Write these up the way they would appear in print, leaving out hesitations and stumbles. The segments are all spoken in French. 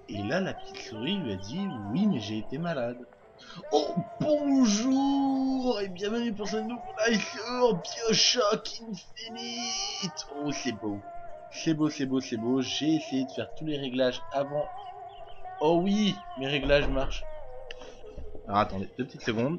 Et là, la petite souris lui a dit « Oui, mais j'ai été malade. » Oh, bonjour et bienvenue pour ce nouveau live sur BioShock Infinite. Oh, c'est beau. C'est beau, c'est beau, c'est beau. J'ai essayé de faire tous les réglages avant. Oh oui, mes réglages marchent. Alors attendez, 2 petites secondes.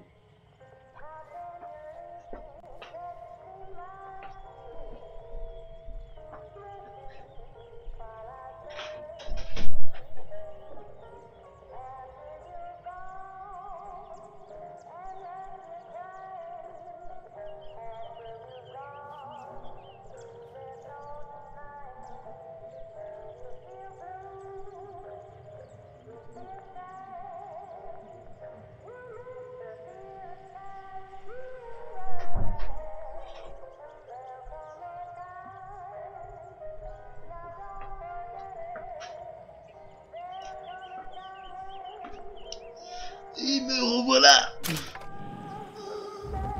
Et me revoilà.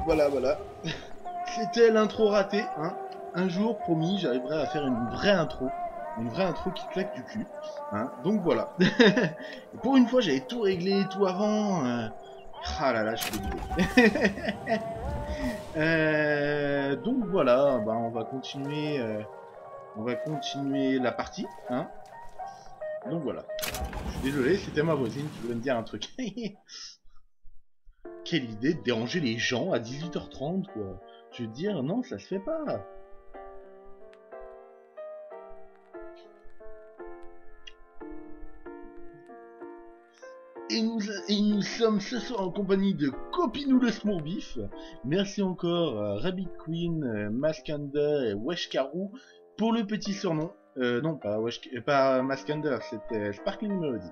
Voilà. C'était l'intro ratée, hein. Un jour, promis, j'arriverai à faire une vraie intro. Une vraie intro qui claque du cul. Hein. Donc voilà. Et pour une fois, j'avais tout réglé, tout avant. Ah là là, je suis dégoûté. Donc voilà, bah, on va continuer la partie. Hein. Donc voilà. Je suis désolé, c'était ma voisine qui voulait me dire un truc. Quelle idée de déranger les gens à 18h30, quoi. Je veux dire, non, ça se fait pas. Et nous sommes ce soir en compagnie de Copinou le Smoorbif. Merci encore Rabbit Queen, Maskander et Weshkaru pour le petit surnom. Non, pas Maskander, c'était Sparkling Melody.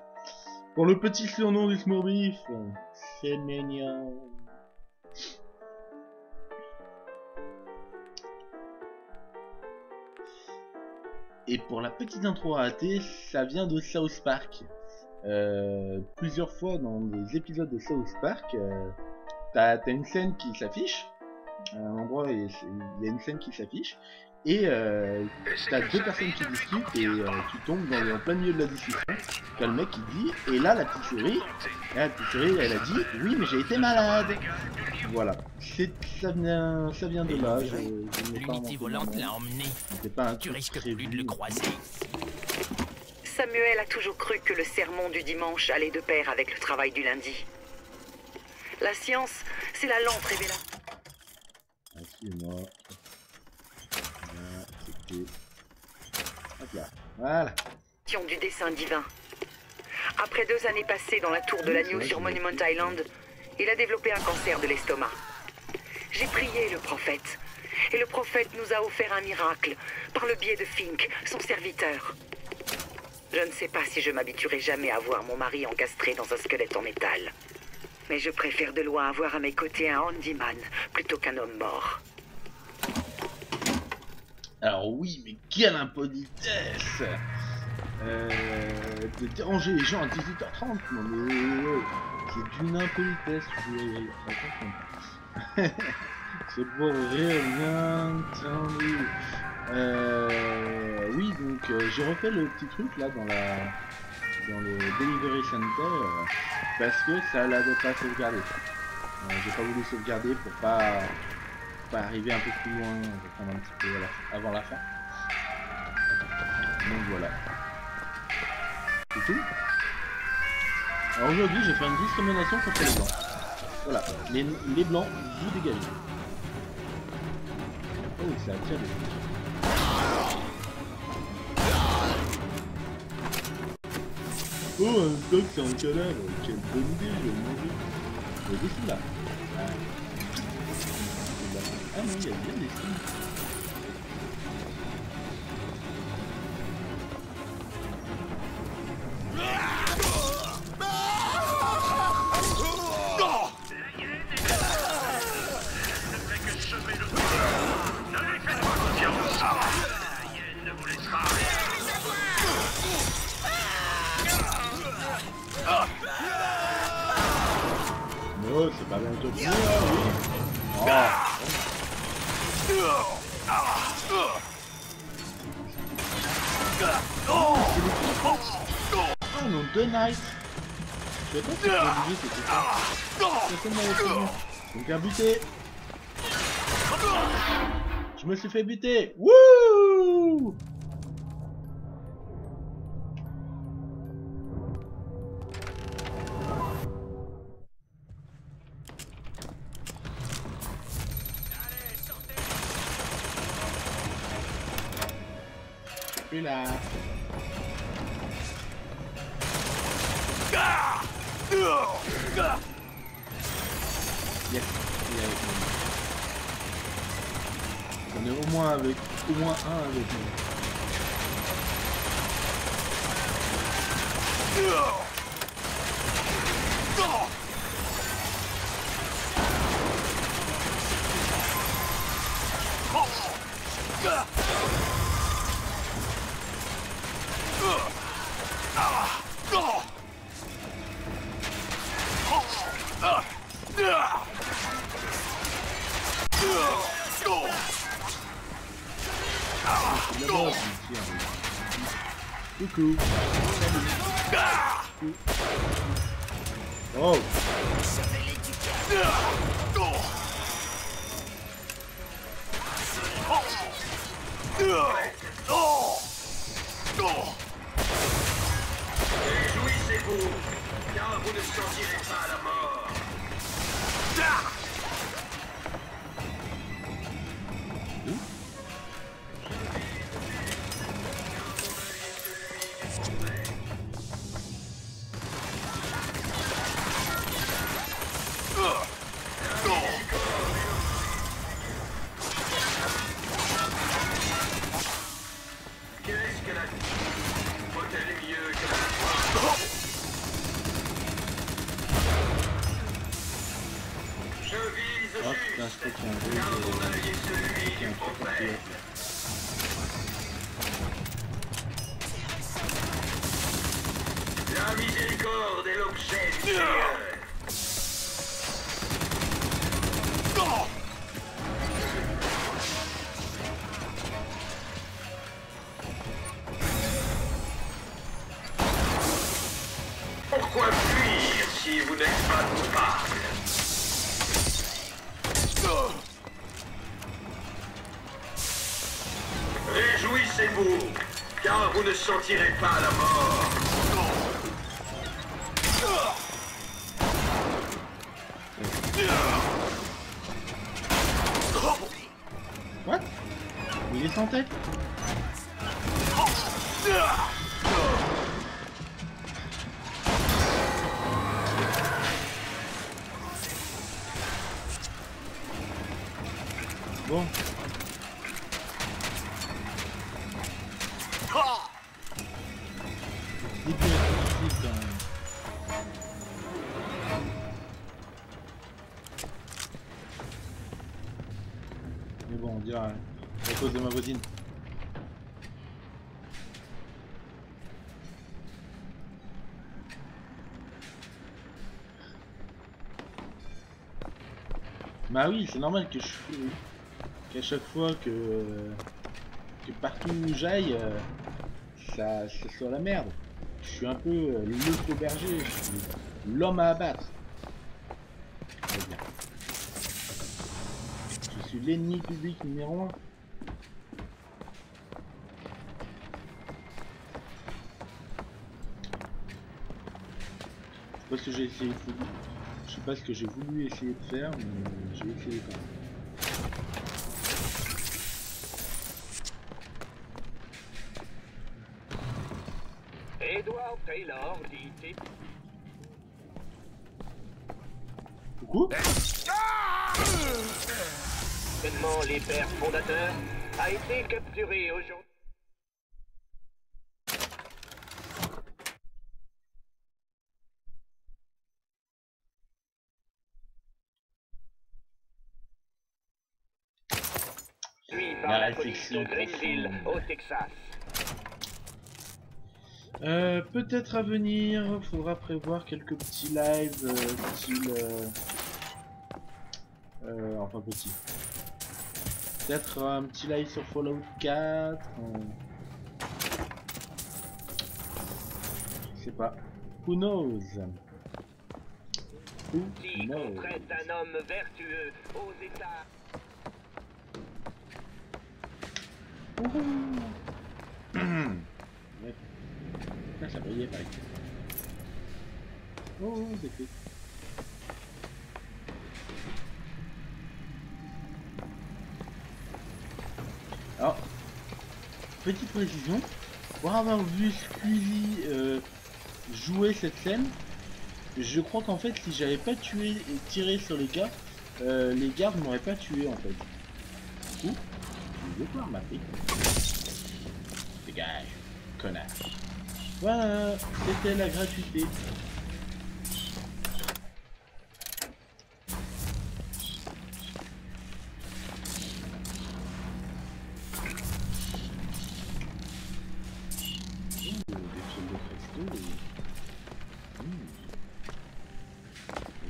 Pour le petit surnom du Smoorbif, c'est mignon. Et pour la petite intro ratée, ça vient de South Park. Plusieurs fois dans les épisodes de South Park, t'as une scène qui s'affiche, à un endroit il y a une scène qui s'affiche, et t'as 2 personnes qui discutent et tu tombes en plein milieu de la discussion. T'as le mec qui dit, et là la petite souris elle a dit oui mais j'ai été malade. Voilà, ça vient de là. L'unité volante l'a emmené. Tu risques plus de le croiser. Samuel a toujours cru que le sermon du dimanche allait de pair avec le travail du lundi. La science, c'est la lente révélatrice. Excusez-moi. Hop là. Voilà. Du dessein divin. Après 2 années passées dans la tour de l'agneau sur Monument Island, il a développé un cancer de l'estomac. J'ai prié le prophète, et le prophète nous a offert un miracle par le biais de Fink, son serviteur. Je ne sais pas si je m'habituerai jamais à voir mon mari encastré dans un squelette en métal. Mais je préfère de loin avoir à mes côtés un handyman plutôt qu'un homme mort. Alors oui, mais quelle impolitesse de déranger les gens à 18h30. Non mais c'est d'une impolitesse. C'est pour rien entendu. Oui, donc j'ai refait le petit truc là dans le Delivery Center parce que ça l'avait pas sauvegardé. J'ai pas voulu sauvegarder pour pas arriver un peu plus loin, prendre un petit peu avant la fin. Donc voilà. C'est tout. Alors aujourd'hui, je vais faire une discrimination contre les blancs. Voilà, les blancs, vous dégagez. Oh, ça attire des trucs. Oh, un stock, c'est un cadavre. Quelle bonne idée, je vais le manger. Je vais dessus là. Ah non, il y a bien des signes. Oh, c'est pas bien de tout. non, The Night. Je sais pas si c'est obligé, c'était ça. Personne m'avait prévenu. Donc un buté. Je me suis fait buter. Wouh! Plus là. Yes, il est avec nous. On est au moins un avec nous. Coucou. Oh. Réjouissez-vous, car vous ne sentirez pas la mort. Qu'est-ce que la vie? Faut-elle mieux que la foi? Je vise Oh putain, je crois qu'il y a un car gros mon œil est celui qui est du un peu prophète. La miséricorde est l'objet du Seigneur. Pourquoi fuir si vous n'êtes pas coupable? Réjouissez-vous, car vous ne sentirez pas la mort. What? Il est sans tête? Bon. Début difficile quand même. Mais bon, on dirait à cause de ma voisine. Bah oui, c'est normal que qu'à chaque fois que partout où j'aille, ça soit la merde. Je suis un peu le faux berger, je suis l'homme à abattre. Très bien. Je suis l'ennemi public numéro 1. Je sais pas ce que j'ai essayé de faire. Je sais pas ce que j'ai voulu essayer de faire, mais j'ai essayé quand même. Edward Taylor dit... Coucou. Seulement les pères fondateurs a été capturé aujourd'hui. Par la police de Greenville, au Texas. Peut-être à venir, faudra prévoir quelques petits lives style... enfin petit. Peut-être un petit live sur Fallout 4. Je sais pas. Who knows? Who Qui knows? contrainte un homme vertueux aux états... Ouais. Ah, ça brillait pareil. Oh, des clés. Alors, petite précision, pour avoir vu Squeezie jouer cette scène, je crois qu'en fait si j'avais pas tué et tiré sur les gardes m'auraient pas tué en fait. Du coup, je vais voir ma fille. Dégage, connard. Voilà, c'était la gratuité.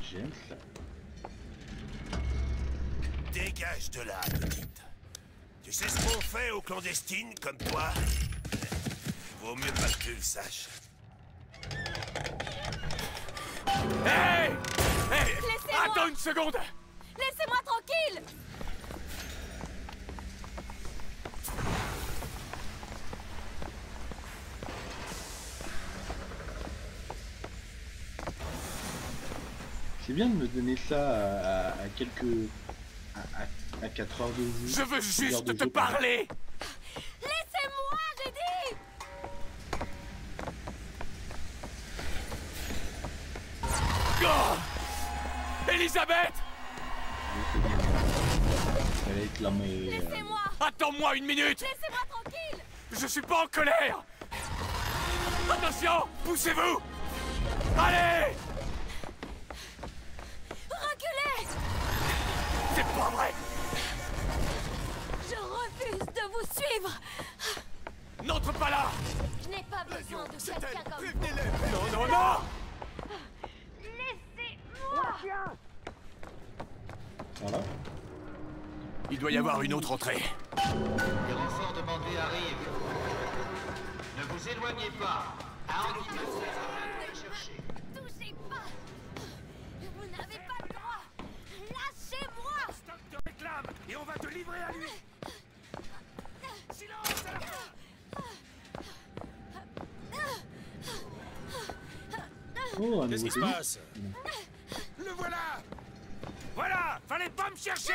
J'aime ça. Dégage de là, petite. Tu sais ce qu'on fait aux clandestines comme toi? Vaut mieux pas que tu le saches. Hey! Hey! Laissez-moi! Attends une seconde! Laissez-moi tranquille! C'est bien de me donner ça à quelques... à 4 heures de jeu. Je veux 6 heures juste de te jeu, parler! Laissez-moi, j'ai dit! Oh! Elisabeth! Elle est là, mais... Laissez-moi! Attends-moi une minute! Laissez-moi tranquille! Je suis pas en colère! Attention! Poussez-vous! Allez! Reculez! C'est pas vrai! Je refuse de vous suivre! N'entre pas là! Je n'ai pas besoin de quelqu'un comme vous! Prévenez-les! Non, non, non! Laissez-moi! Voilà. Il doit y avoir une autre entrée. Les renforts demandés arrivent. Ne vous éloignez pas. Arrêtez de les chercher. Touchez pas! Vous n'avez pas le droit! Lâchez-moi! Stop te réclame et on va te livrer à lui! Silence! Oh, un Qu'est-ce nouveau qui se tennis. passe? Le voilà! Voilà! Fallait pas me chercher!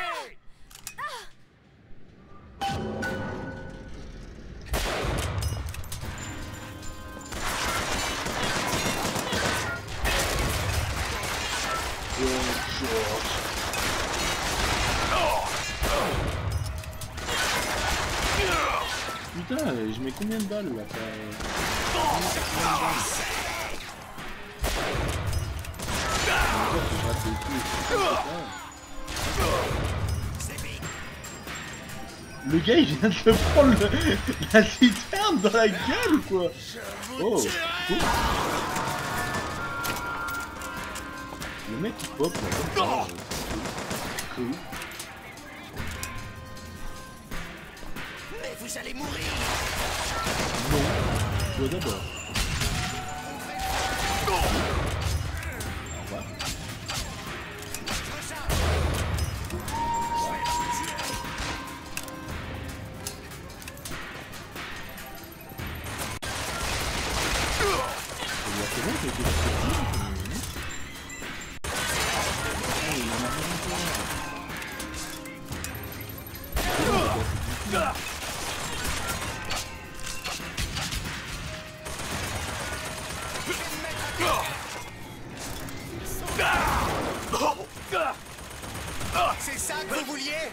Putain, je mets combien de balles là? Le gars il vient de se prendre la citerne dans la gueule ou quoi? Oh, cool. Le mec il pop là. Cool. Mais vous allez mourir! Non, toi d'abord. Au revoir. C'est bon, j'ai été C'est ça que vous vouliez?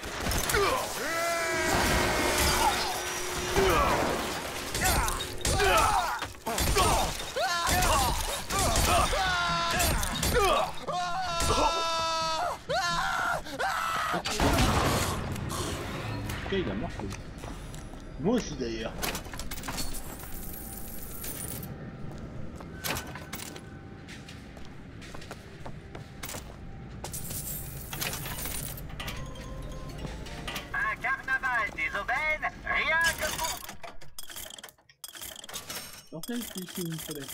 Ok, il a morflé. Moi aussi d'ailleurs. Un carnaval des aubaines, rien que pour... Sortez ici une fenêtre.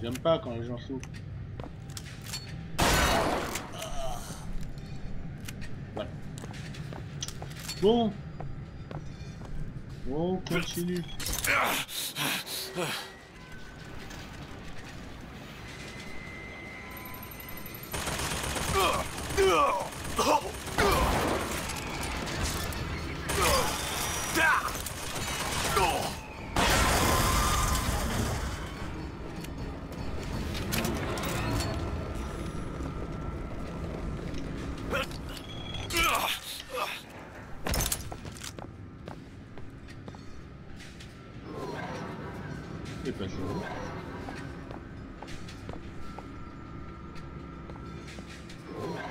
J'aime pas quand les gens souffrent. Voilà. Bon. On continue. C'est pas ça.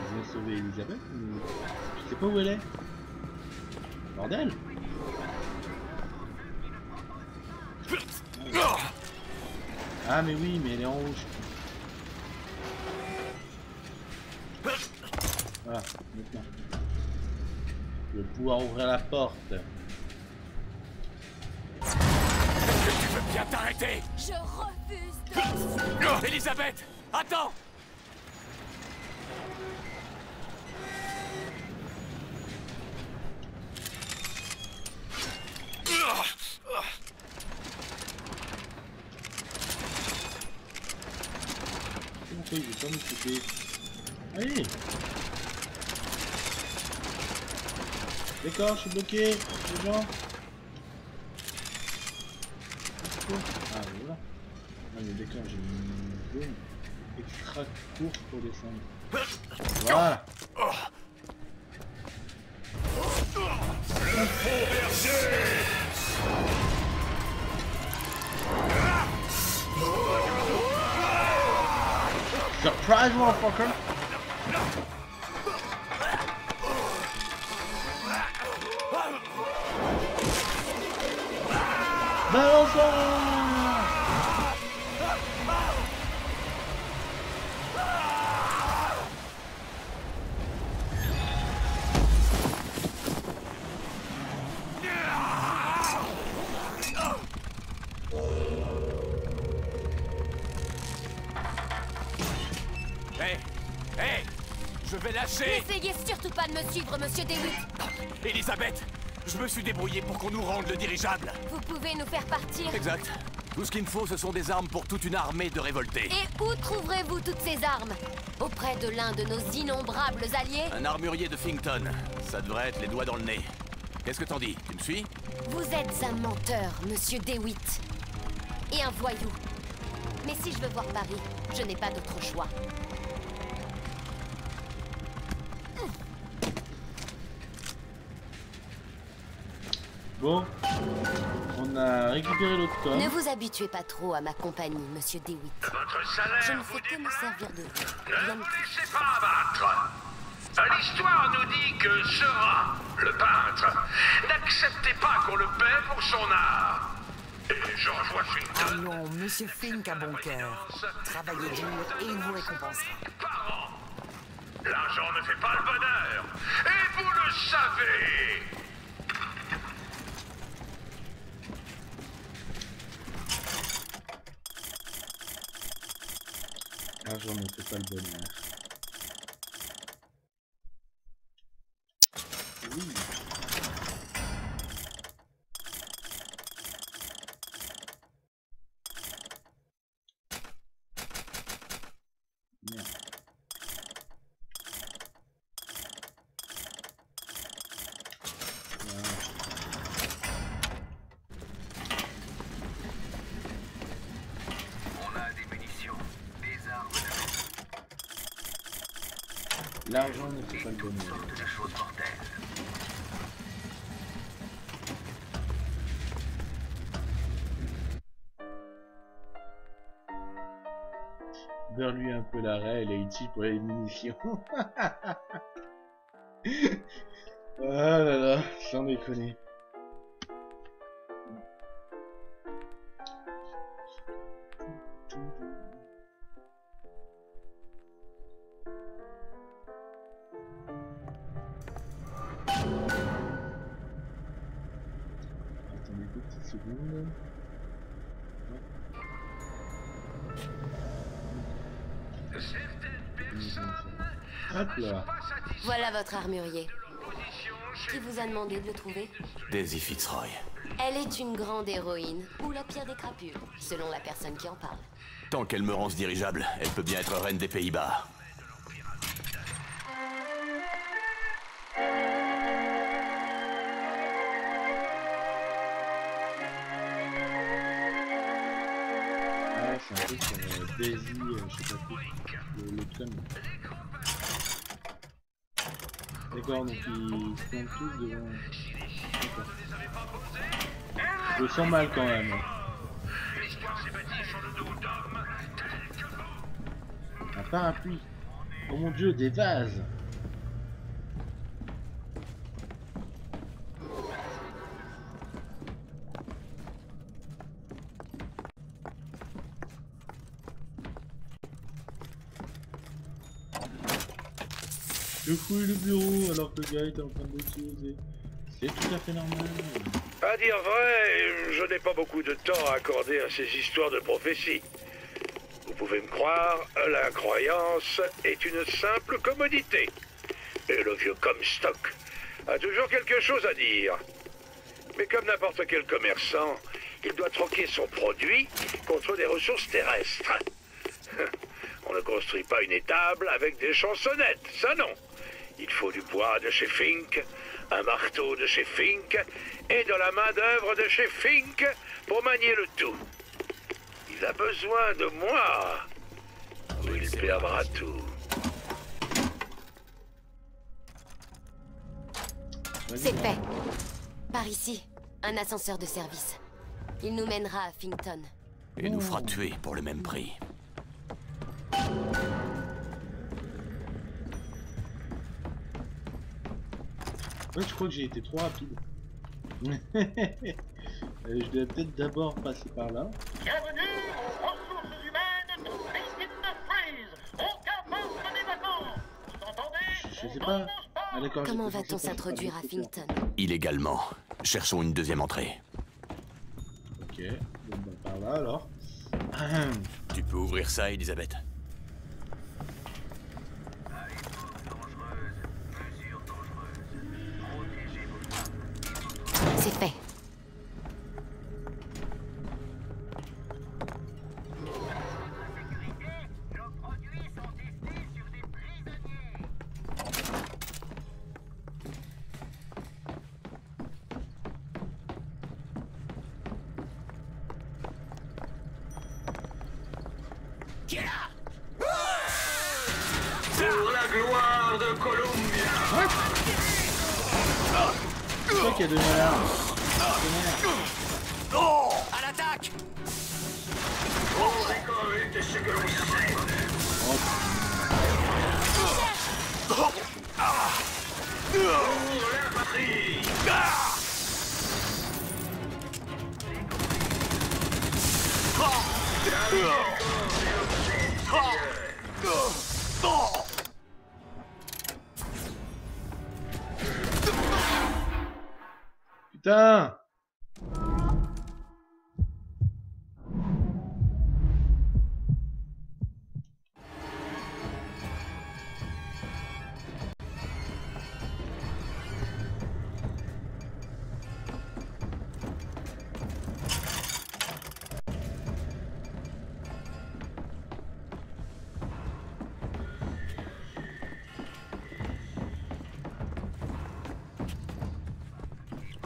Je vais sauver Elisabeth, mais je sais pas où elle est. Bordel! Ah mais oui, mais elle est en rouge. Voilà, maintenant. Je vais pouvoir ouvrir la porte. Tu veux bien t'arrêter? Je refuse de... Elisabeth, attends! Pourquoi il veut pas m'écouter? Allez! D'accord, je suis bloqué, les gens. Ah voilà. Ah mais d'accord, j'ai une zone extra courte pour descendre. Voilà. Surprise, motherfucker! Balance-toi! Hé, je vais lâcher. N'essayez surtout pas de me suivre, monsieur DeWitt. Elisabeth, je me suis débrouillé pour qu'on nous rende le dirigeable. Vous pouvez nous faire partir. Exact. Tout ce qu'il me faut, ce sont des armes pour toute une armée de révoltés. Et où trouverez-vous toutes ces armes? Auprès de l'un de nos innombrables alliés? Un armurier de Finkton. Ça devrait être les doigts dans le nez. Qu'est-ce que t'en dis? Tu me suis? Vous êtes un menteur, monsieur DeWitt. Et un voyou. Mais si je veux voir Paris, je n'ai pas d'autre choix. Bon, on a récupéré l'autre tome. Ne vous habituez pas trop à ma compagnie, monsieur DeWitt. Votre salaire Je ne vous fais que me déplaît? servir de vous. Ne Rien de vous plus. laissez pas abattre. L'histoire nous dit que Sera, le peintre, n'acceptait pas qu'on le paie pour son art. Et je revois Ah Finkton non, monsieur Fink a bon cœur. Travaillez dur et il vous récompensera. par an. L'argent ne fait pas le bonheur. Et vous le savez. L'argent ne fait pas le bonheur. Oui. Merde. Voilà. On a des munitions, des armes, L'argent ne fait pas le bonheur. de choses mortelles. Beurre-lui un peu l'arrêt, elle est utile pour les munitions. Ah là là, sans déconner. Attendez 2 petites secondes. Hop là. Voilà votre armurier. Qui vous a demandé de le trouver? Daisy Fitzroy. Elle est une grande héroïne, ou la pire des crapures, selon la personne qui en parle. Tant qu'elle me rend ce dirigeable, elle peut bien être reine des Pays-Bas. Ah, c'est un truc sur Daisy, je sais pas plus, le prénom. D'accord, donc ils se plantent tous devant... D'accord. Je le sens mal quand même. Un parapluie. Oh mon dieu, des vases. Je fouille le bureau alors que le gars était en train de l'utiliser. C'est tout à fait normal. À dire vrai, je n'ai pas beaucoup de temps à accorder à ces histoires de prophétie. Vous pouvez me croire, la croyance est une simple commodité. Et le vieux Comstock a toujours quelque chose à dire. Mais comme n'importe quel commerçant, il doit troquer son produit contre des ressources terrestres. On ne construit pas une étable avec des chansonnettes, ça non. Il faut du bois de chez Fink, un marteau de chez Fink et de la main-d'œuvre de chez Fink pour manier le tout. Il a besoin de moi ou il perdra tout. C'est fait. Par ici, un ascenseur de service. Il nous mènera à Finkton. Et nous fera tuer pour le même prix. Ouais, je crois que j'ai été trop rapide. Je devais peut-être d'abord passer par là. Bienvenue aux ressources humaines de Christine Freeze. Aucun poste n'est vacant. Vous entendez? Je sais pas. Ah, d'accord. Comment va-t-on s'introduire à Finkton? Illégalement. Cherchons une deuxième entrée. Ok. Bon, bah, par là alors. Tu peux ouvrir ça, Elisabeth? C'est fait. Pour la gloire de Columbia. C'est toi qui a donné l'arme. À l'attaque! On récolte ce que l'on sait. Pour la patrie. Putain!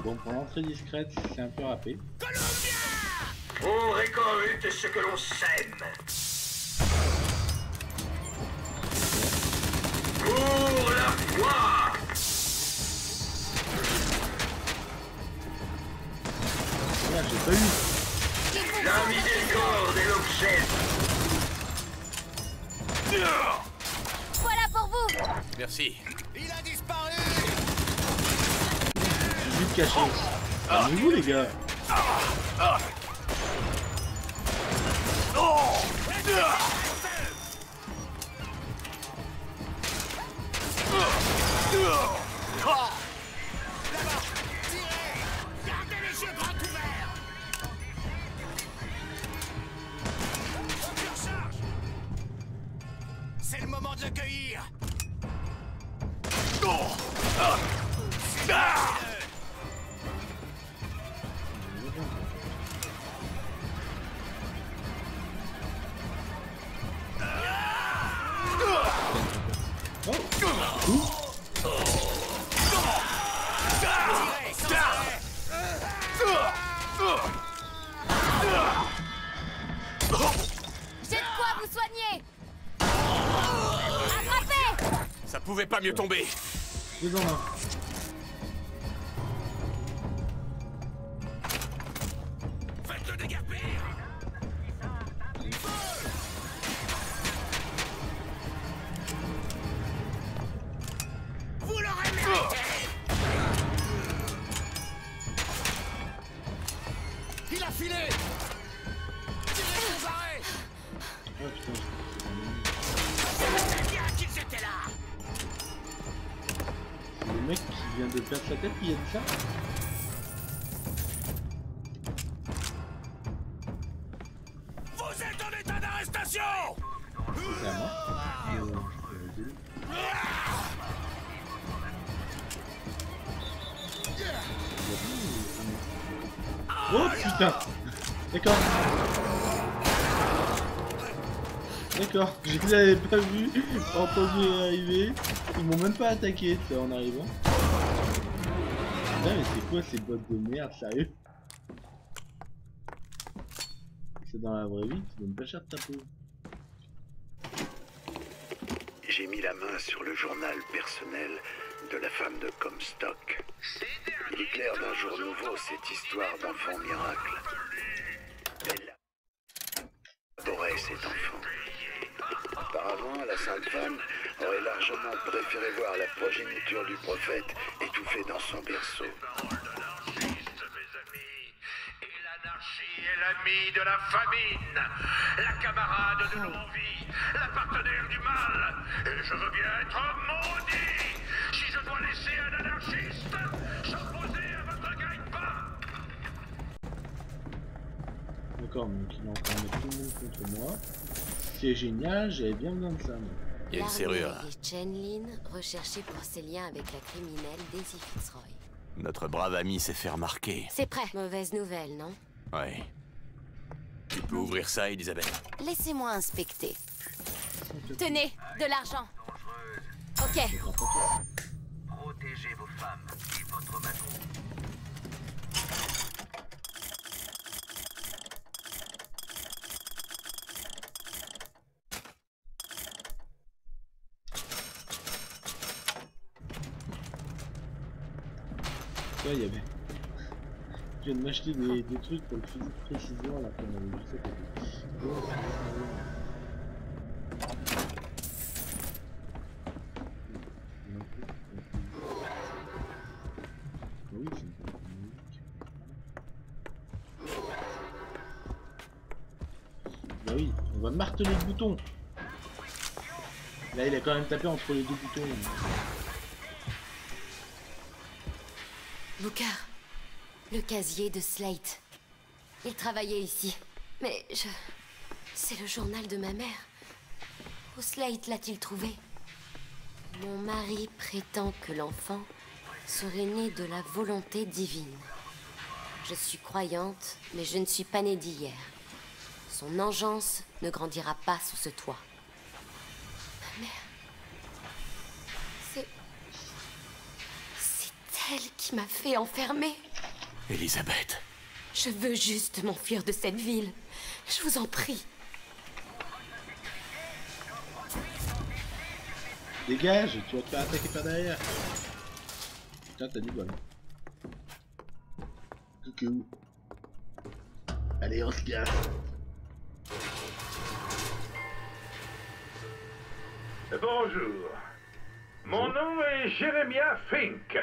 Bon, pour l'entrée discrète, c'est un peu râpé. On récolte ce que l'on sème. Pour la foi. Là, j'ai pas eu. La miséricorde est l'objet. Voilà pour vous. Merci. Il a disparu! J'ai vite caché. Calmez-vous les gars. Gardez les yeux grands ouverts! accueillir. J'ai de quoi vous soigner. Attrapez. Ça pouvait pas mieux tomber. Deux en un. Faites-le déguerpir. Vous l'aurez mérité. Il a filé. Tirez sans arrêt. Oh putain, C'est bien qu'ils étaient là. c'est le mec qui vient de perdre sa tête qui a dit ça. Vous êtes en état d'arrestation. C'est à moi. Oh putain. D'accord. D'accord, je les avais pas vus, entendu arriver. Ils m'ont même pas attaqué, tu sais, en arrivant. Putain, mais c'est quoi ces bottes de merde, sérieux? C'est dans la vraie vie, tu donnes pas cher de ta peau. J'ai mis la main sur le journal personnel de la femme de Comstock. Il éclaire d'un jour nouveau cette histoire d'enfant miracle. Elle adorait cet enfant. Auparavant, la sainte femme aurait largement préféré voir la progéniture du prophète étouffée dans son berceau. L'anarchie est l'ami de la famine, la camarade de l'envie, la partenaire du mal. Et je veux bien être maudit si je dois laisser un anarchiste s'opposer à votre gagne-pain. D'accord, donc il a encore mis tout le monde contre moi. C'est génial, j'avais bien besoin de ça. Moi. Il y a une serrure. L'armée des Chenlin, recherchée pour ses liens avec la criminelle Daisy Fitzroy. Notre brave ami s'est fait remarquer. C'est prêt. Mauvaise nouvelle, non? Ouais. Tu peux ouvrir ça, Elisabeth? Laissez-moi inspecter. Tenez, de l'argent. Ok. Protégez vos femmes et votre bateau. Ça, il y avait. Je viens de m'acheter des trucs pour le fusil de précision là qu'on avait juste à côté. Oh, oui, c'est une musique. Bah oui, on va marteler le bouton. Là, il a quand même tapé entre les deux boutons. Booker, le casier de Slate. Il travaillait ici. Mais c'est le journal de ma mère. Où Slate l'a-t-il trouvé? Mon mari prétend que l'enfant serait né de la volonté divine. Je suis croyante, mais je ne suis pas née d'hier. Son engeance ne grandira pas sous ce toit. Ma mère... C'est elle qui m'a fait enfermer. Elisabeth. Je veux juste m'enfuir de cette ville. Je vous en prie. Dégage, tu vas te faire attaquer par derrière. Putain, t'as du bol. Coucou. Allez, on se casse. Bonjour. Mon nom est Jeremiah Fink.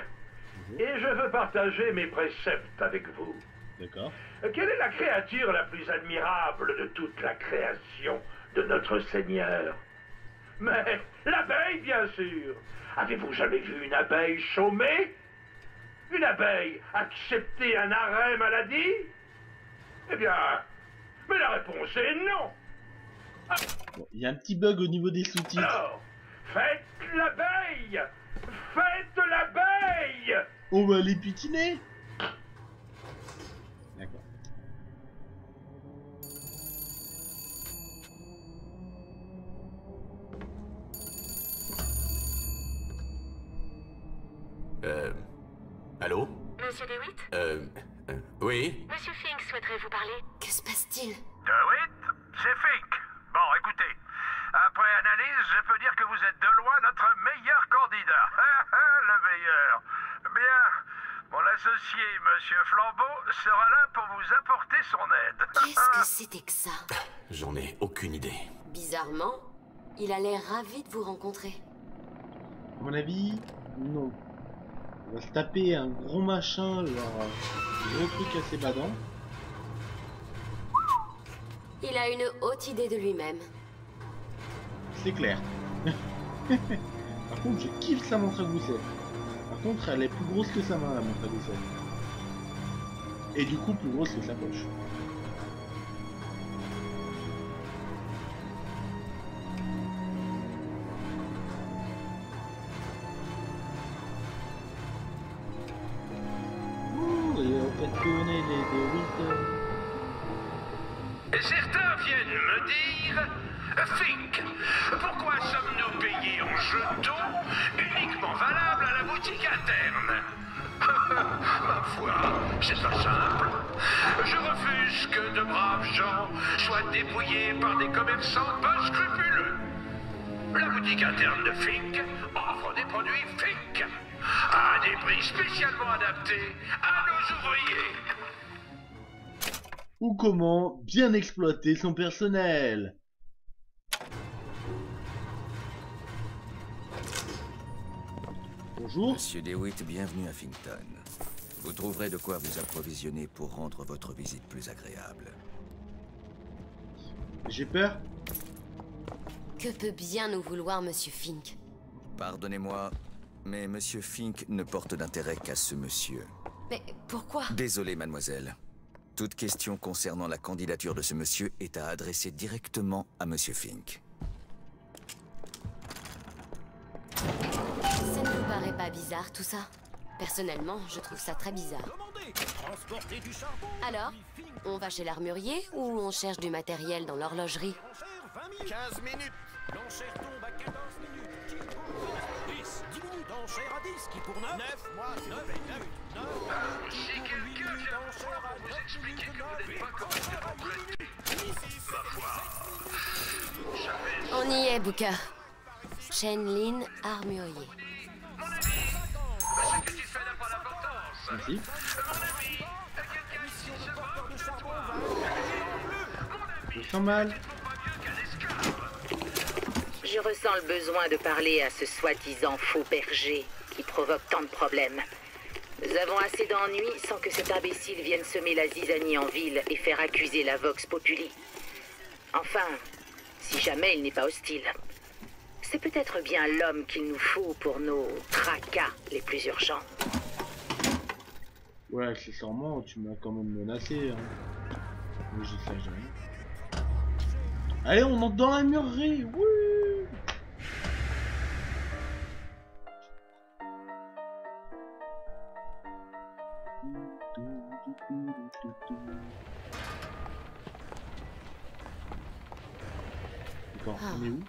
Et je veux partager mes préceptes avec vous. D'accord. Quelle est la créature la plus admirable de toute la création de notre Seigneur? Mais l'abeille, bien sûr. Avez-vous jamais vu une abeille chômer? Une abeille accepter un arrêt maladie? Eh bien, mais la réponse est non. Bon, il y a un petit bug au niveau des sous-titres. Alors, Faites l'abeille! Faites l'abeille! On va les pitiner. D'accord. Allô? Monsieur DeWitt? Oui? Monsieur Fink souhaiterait vous parler. Que se passe-t-il? DeWitt? C'est Fink. Bon, écoutez. Après analyse, je peux dire que vous êtes de loin notre meilleur candidat. Le meilleur. Bien. Mon associé, Monsieur Flambeau, sera là pour vous apporter son aide. Qu'est-ce que c'était que ça? J'en ai aucune idée. Bizarrement, il a l'air ravi de vous rencontrer. À mon avis, non. On va se taper un gros machin, genre gros truc assez badant. Il a une haute idée de lui-même. C'est clair. Par contre, je kiffe sa montre à gousset. Par contre, elle est plus grosse que sa main, la montre à gousset. Et du coup, plus grosse que sa poche. Et on fait tourner les DeWitt. Certains viennent me dire... Fink, pourquoi sommes-nous payés en jetons uniquement valables à la boutique interne? Ma foi, c'est pas simple. Je refuse que de braves gens soient dépouillés par des commerçants pas scrupuleux. La boutique interne de Fink offre des produits Fink à des prix spécialement adaptés à nos ouvriers. Ou comment bien exploiter son personnel. Bonjour. Monsieur DeWitt, bienvenue à Finkton. Vous trouverez de quoi vous approvisionner pour rendre votre visite plus agréable. J'ai peur. Que peut bien nous vouloir Monsieur Fink? Pardonnez-moi, mais Monsieur Fink ne porte d'intérêt qu'à ce monsieur. Mais pourquoi? Désolé, mademoiselle. Toute question concernant la candidature de ce monsieur est à adresser directement à Monsieur Fink. Ça ne vous paraît pas bizarre tout ça? Personnellement, je trouve ça très bizarre. Alors, on va chez l'armurier ou on cherche du matériel dans l'horlogerie? 15 minutes. L'enchère tombe à 14 minutes. 10 minutes, enchère à 10, qui pour 9? 9, moi, s'il vous plaît, 9. Si quelqu'un vient vous expliquer que vous n'êtes pas correctement traité, ma foi, jamais... On y est, Booker. Shenlin, armurier. Mon ami, ce que tu fais n'a pas d'importance. Merci. Mon ami, quelqu'un ici se moque de toi. Je sens mal. Je ressens le besoin de parler à ce soi-disant faux berger qui provoque tant de problèmes. Nous avons assez d'ennuis sans que cet imbécile vienne semer la zizanie en ville et faire accuser la Vox Populi. Enfin, si jamais il n'est pas hostile. C'est peut-être bien l'homme qu'il nous faut pour nos tracas les plus urgents. Ouais, accessoirement, tu m'as quand même menacé. Hein. Mais je sais rien. Allez, on entre dans la murgerie. Oui. D'accord, on est où?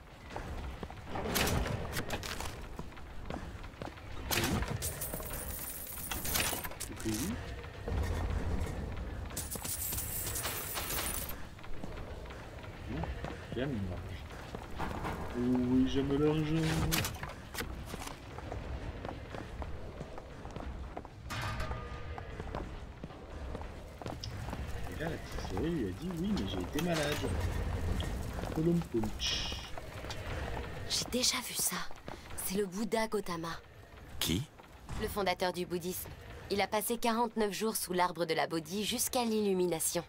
J'aime l'argent. Oh oui, j'aime l'argent. Et là, la petite souris lui a dit oui, mais j'ai été malade. Colombe punch. J'ai déjà vu ça. C'est le Bouddha Gautama. Qui? Le fondateur du bouddhisme. Il a passé 49 jours sous l'arbre de la Bodhi jusqu'à l'illumination.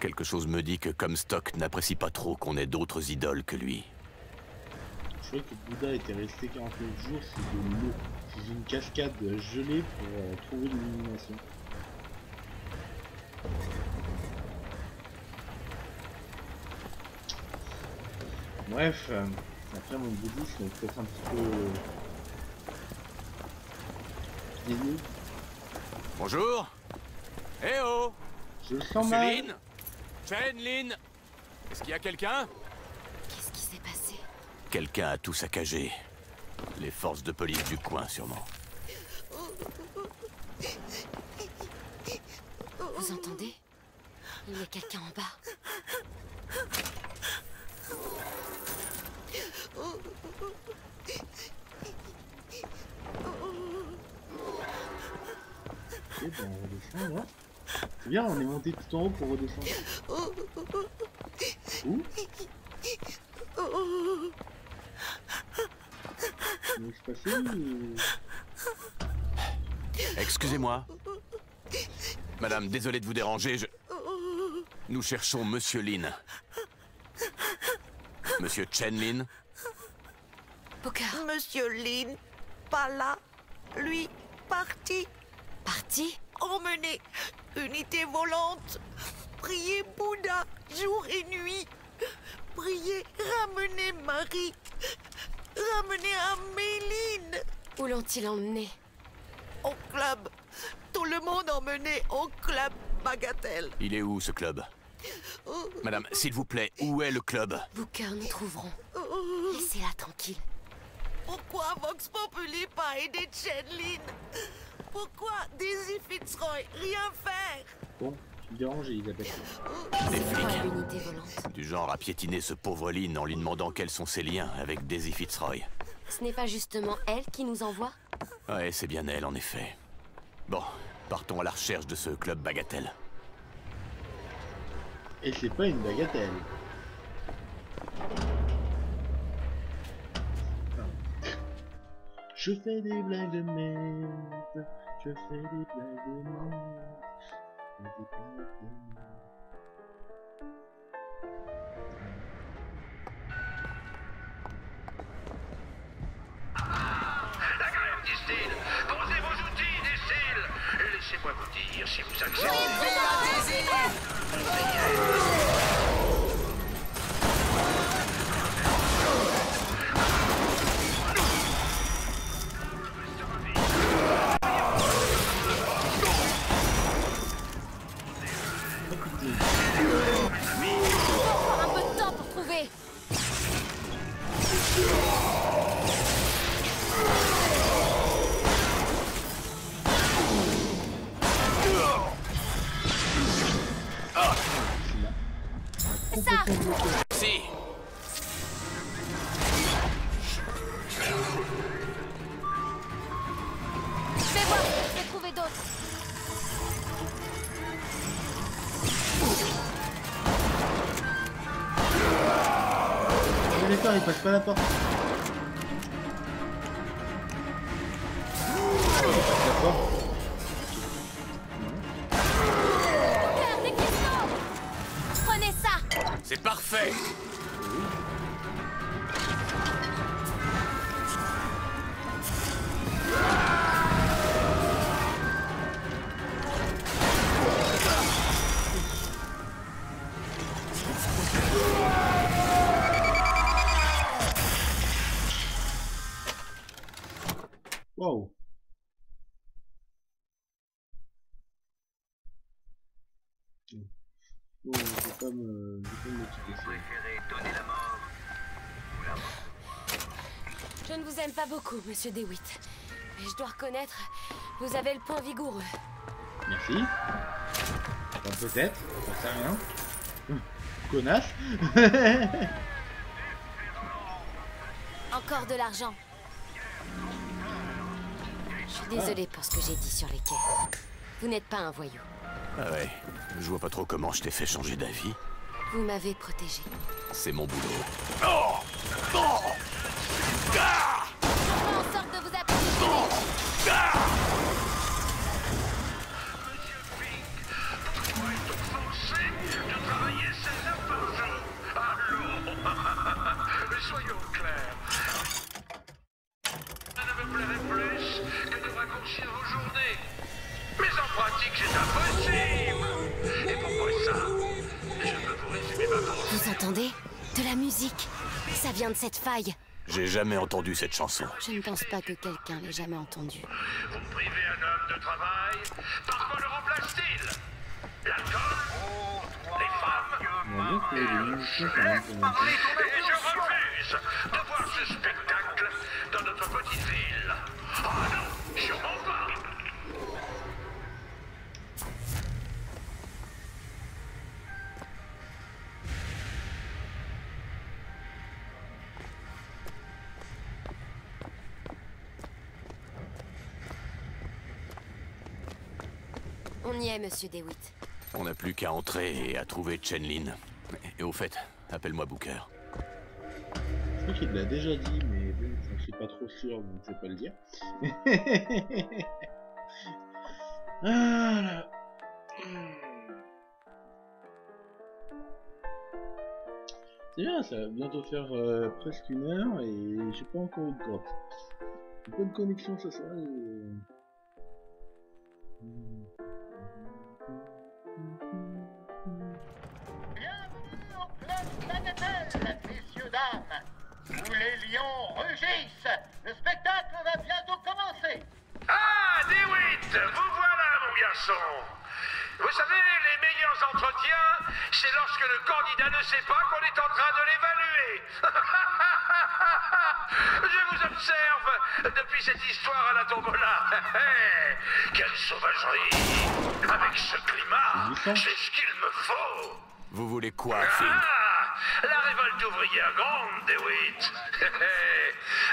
Quelque chose me dit que Comstock n'apprécie pas trop qu'on ait d'autres idoles que lui. Je croyais que Bouddha était resté 49 jours sous de l'eau, sous une cascade gelée pour trouver l'illumination. Bref, Après mon bouddhisme est peut-être un petit peu... Désolé. Bonjour. Eh oh. Je sens mal. Lin. Chen Lin. Est-ce qu'il y a quelqu'un? Qu'est-ce qui s'est passé? Quelqu'un a tout saccagé. Les forces de police du coin, sûrement. Vous entendez? Il y a quelqu'un en bas. Ok, bon, on redescend là. C'est bien, on est monté tout en haut pour redescendre. Où? Il se passer ou... Excusez-moi. Madame, désolé de vous déranger, Nous cherchons Monsieur Lin. Monsieur Chen Lin. Booker. Monsieur Lin, pas là. Lui, parti. Parti? Emmené. Unité volante. Priez Bouddha, jour et nuit. Priez, ramenez Marie. Ramenez Améline. Où l'ont-ils emmené? Au club. Tout le monde emmené au club Bagatelle. Il est où, ce club? Madame, s'il vous plaît, où est le club? Booker, nous trouverons. Laissez-la tranquille. Pourquoi Vox Populi pas aider Chen Lin? Pourquoi Daisy Fitzroy rien faire? Bon, tu me déranges, Isabelle. Les flics. L'unité volante. Du genre à piétiner ce pauvre Lin en lui demandant quels sont ses liens avec Daisy Fitzroy. Ce n'est pas justement elle qui nous envoie? Ouais, c'est bien elle, en effet. Bon, partons à la recherche de ce club Bagatelle. Et c'est pas une bagatelle. Je fais des blagues de merde. Je fais des blagues de merde. Des blagues de merde. La grève du style. Posez vos outils, des styles. Laissez-moi vous dire si vous acceptez. Un peu de temps pour trouver. C'est ça. Si. Fais voir, je vais trouver d'autres. D'accord, il passe pas la porte. La porte. Booker, des cristaux. Prenez ça. C'est parfait. Wow. Oh, je vais pas me quitter ça. Je ne vous aime pas beaucoup, monsieur DeWitt. Mais je dois reconnaître, vous avez le point vigoureux. Merci. Enfin, peut-être, j'en sais rien. Connasse. Encore de l'argent. Je suis désolée pour ce que j'ai dit sur les quais. Vous n'êtes pas un voyou. Ah ouais, je vois pas trop comment je t'ai fait changer d'avis. Vous m'avez protégé. C'est mon boulot. Je ferai en sorte de vous appeler. De travailler 16 heures par jour. Allons. Soyons clairs. Ça ne me plairait plus que de raccourcir vos journées. Mais en pratique, c'est impossible. Et pourquoi ça? Je peux vous résumer ma pensée. Vous entendez? De la musique. Ça vient de cette faille. J'ai jamais entendu cette chanson. Je ne pense pas que quelqu'un l'ait jamais entendue. Vous privez un homme de travail, par quoi le remplace-t-il? L'alcool? Les femmes? Et je refuse de voir ce spectacle dans notre petite ville. Ah non, sûrement pas. On y est, monsieur DeWitt. On n'a plus qu'à entrer et à trouver Chen Lin. Et au fait, appelle-moi Booker. Je crois qu'il l'a déjà dit, mais bon, je suis pas trop sûr, donc je vais pas le dire. Voilà. C'est bien, ça va bientôt faire presque 1 heure et j'ai pas encore eu de grotte. J'ai pas de connexion ce soir. Bienvenue au club Bagatelle, messieurs, dames. Où les lions rugissent. Le spectacle va bientôt commencer. Ah, DeWitt, vous voilà, mon garçon. Vous savez, les meilleurs entretiens, c'est lorsque le candidat ne sait pas qu'on est en train de l'évaluer. Je vous observe depuis cette histoire à la tombola. Quelle sauvagerie. Avec ce climat, c'est ce qu'il me faut. Vous voulez quoi, Finn? Ah, la révolte ouvrière grande, DeWitt.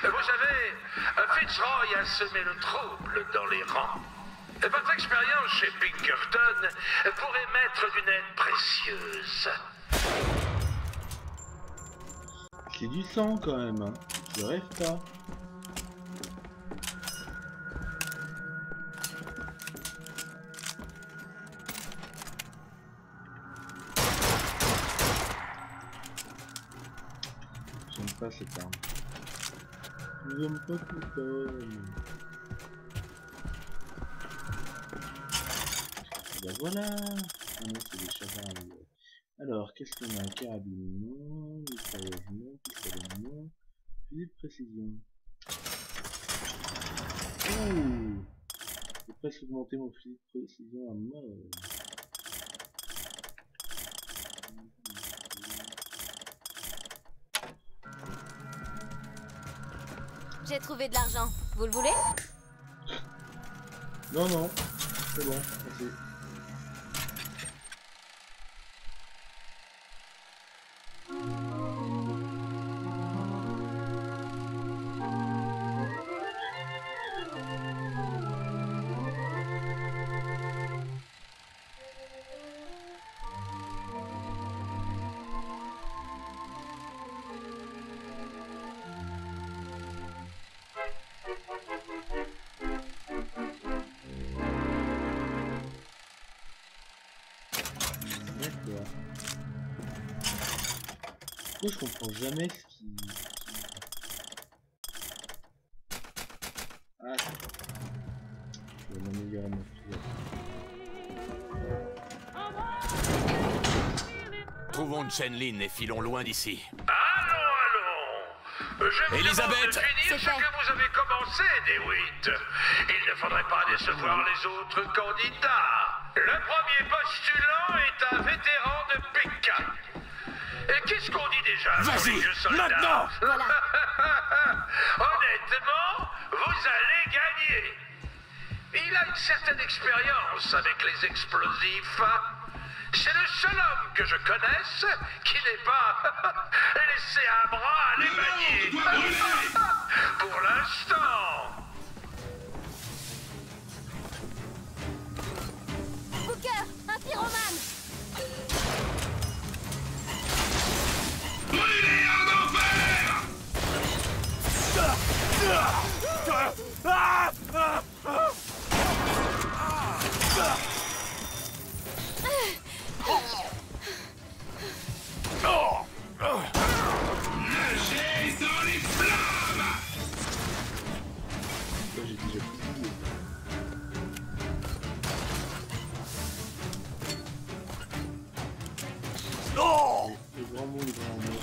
Vous savez, Fitzroy a semé le trouble dans les rangs. Votre expérience chez Pinkerton pourrait m'être d'une aide précieuse. C'est du sang quand même, hein. Je rêve pas. J'aime pas cette arme. J'aime pas tout ça. Ben voilà. Ah non, c'est des chagrins. Alors, qu'est-ce qu'on a? Carabine, non. Mitrailleuse, non. Pistolet, non. Fusil de précision. Ouh! J'ai presque augmenté mon fusil de précision à mort. J'ai trouvé de l'argent. Vous le voulez? Non, non. C'est bon, merci. Moi, je comprends jamais ce qui... Ah, je vais m'améliorer mon fusil. Trouvons Chen Lin et filons loin d'ici. Je vous Elisabeth, demande de finir ce que vous avez commencé, DeWitt. Il ne faudrait pas décevoir les autres candidats. Le premier postulant est un vétéran de Pékin. Et qu'est-ce qu'on dit déjà? Vas-y, maintenant! Voilà. Honnêtement, vous allez gagner. Il a une certaine expérience avec les explosifs. C'est le seul homme que je connaisse qui n'ait pas laissé un bras à les manier. Pour l'instant. Booker, un pyromane! Brûlez en enfer! Nagez dans les flammes! J'ai déjà plié. Oh! Les grands mots, les grands mots.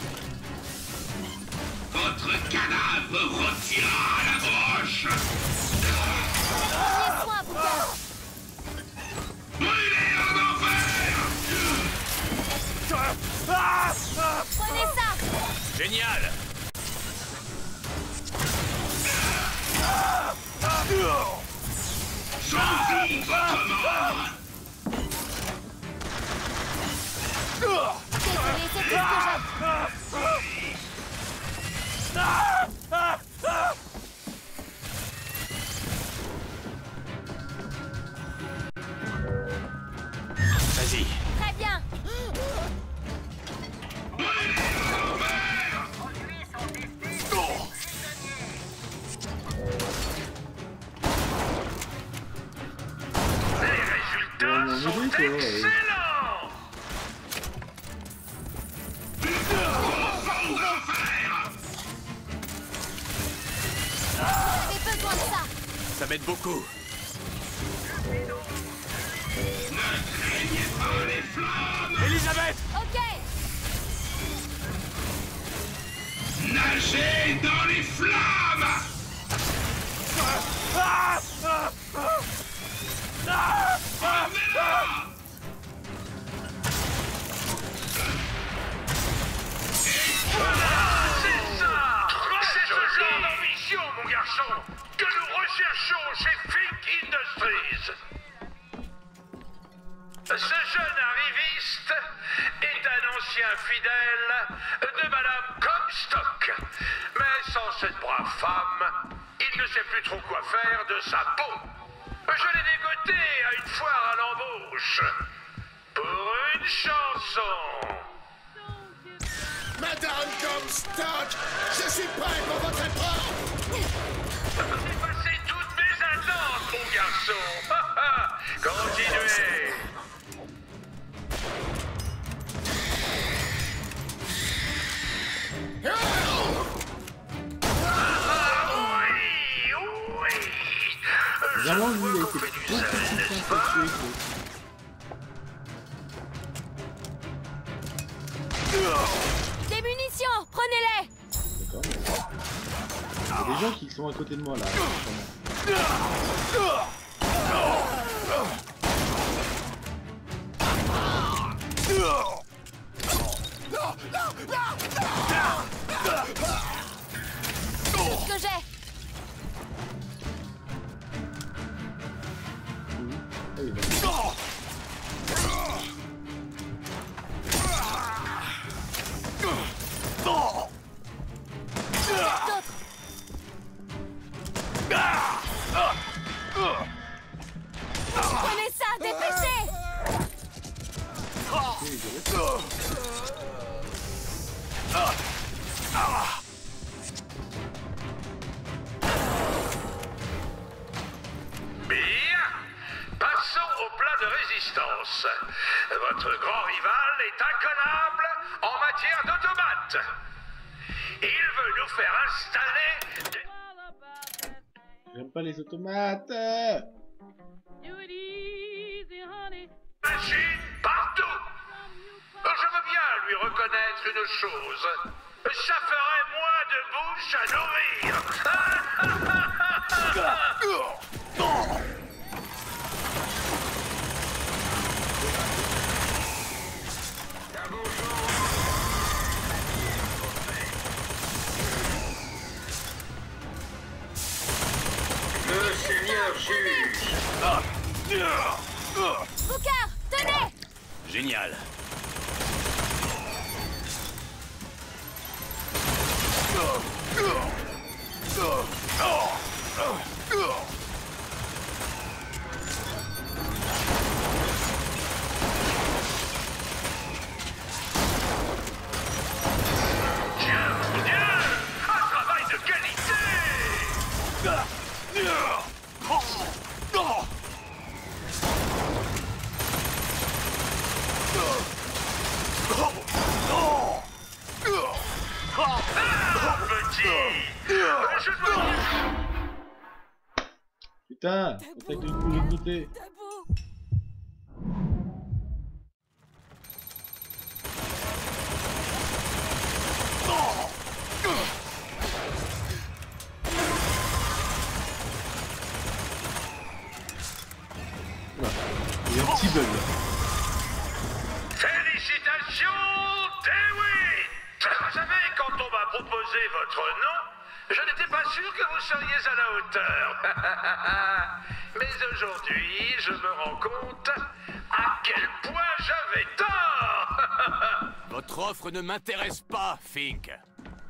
me retira la broche. Prenez soin, Booker. Brûlez en enfer. Prenez ça. Génial. J'envie votre mort. Désolé, c'est tout ce que Vas-y. Très bien. Les résultats sont excellents. J'avais besoin de ça. Ça m'aide beaucoup. Ne craignez pas les flammes. Elisabeth! Ok. Nagez dans les flammes. C'est ça. C'est ce genre d'ambition, mon garçon, que nous recherchons chez Fink Industries. Ce jeune arriviste est un ancien fidèle de Madame Comstock. Mais sans cette brave femme, il ne sait plus trop quoi faire de sa peau. Je l'ai dégoté à une foire à l'embauche. Pour une chanson. Madame Comstock, je suis prêt pour votre épreuve. J'ai passé toutes mes attentes, mon garçon. Continuez. Vraiment, lui, il a été beaucoup plus simple. Des munitions, prenez-les. D'accord. Il y a des gens qui sont à côté de moi là. C'est ce que j'ai. Prenez ça, dépêchez. Bien. Passons au plat de résistance. Votre grand rival est incollable en matière d'automates. Il veut nous faire installer des J'aime pas les automates. machines partout. Je veux bien lui reconnaître une chose. Ça ferait moins de bouche à nourrir. Le Seigneur juge. Booker, tenez. Génial. Un travail de qualité. Putain, attaque de tous les côtés. votre nom, je n'étais pas sûr que vous seriez à la hauteur. Mais aujourd'hui, je me rends compte à quel point j'avais tort. Votre offre ne m'intéresse pas, Fink.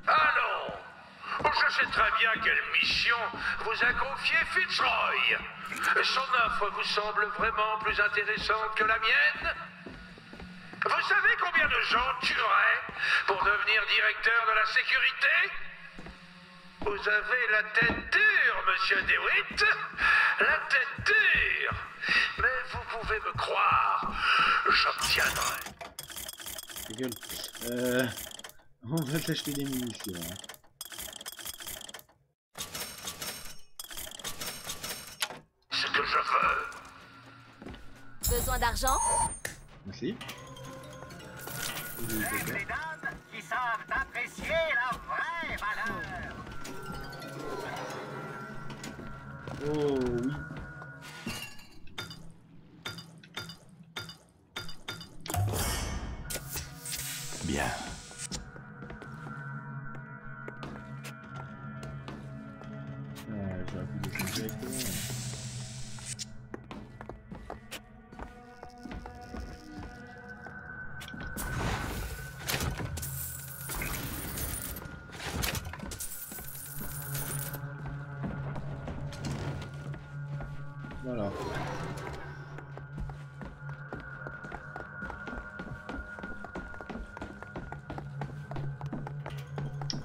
Allons, je sais très bien quelle mission vous a confiée Fitzroy. Son offre vous semble vraiment plus intéressante que la mienne? Vous savez combien de gens tueraient pour devenir directeur de la sécurité? Vous avez la tête dure, monsieur DeWitt. La tête dure. Mais vous pouvez me croire, j'obtiendrai. On va s'acheter des munitions. Hein. Ce que je veux. Besoin d'argent? Merci. Les dames qui savent apprécier la vraie valeur. Oh oui. Bien. J'aurais pu descendre directement. Voilà.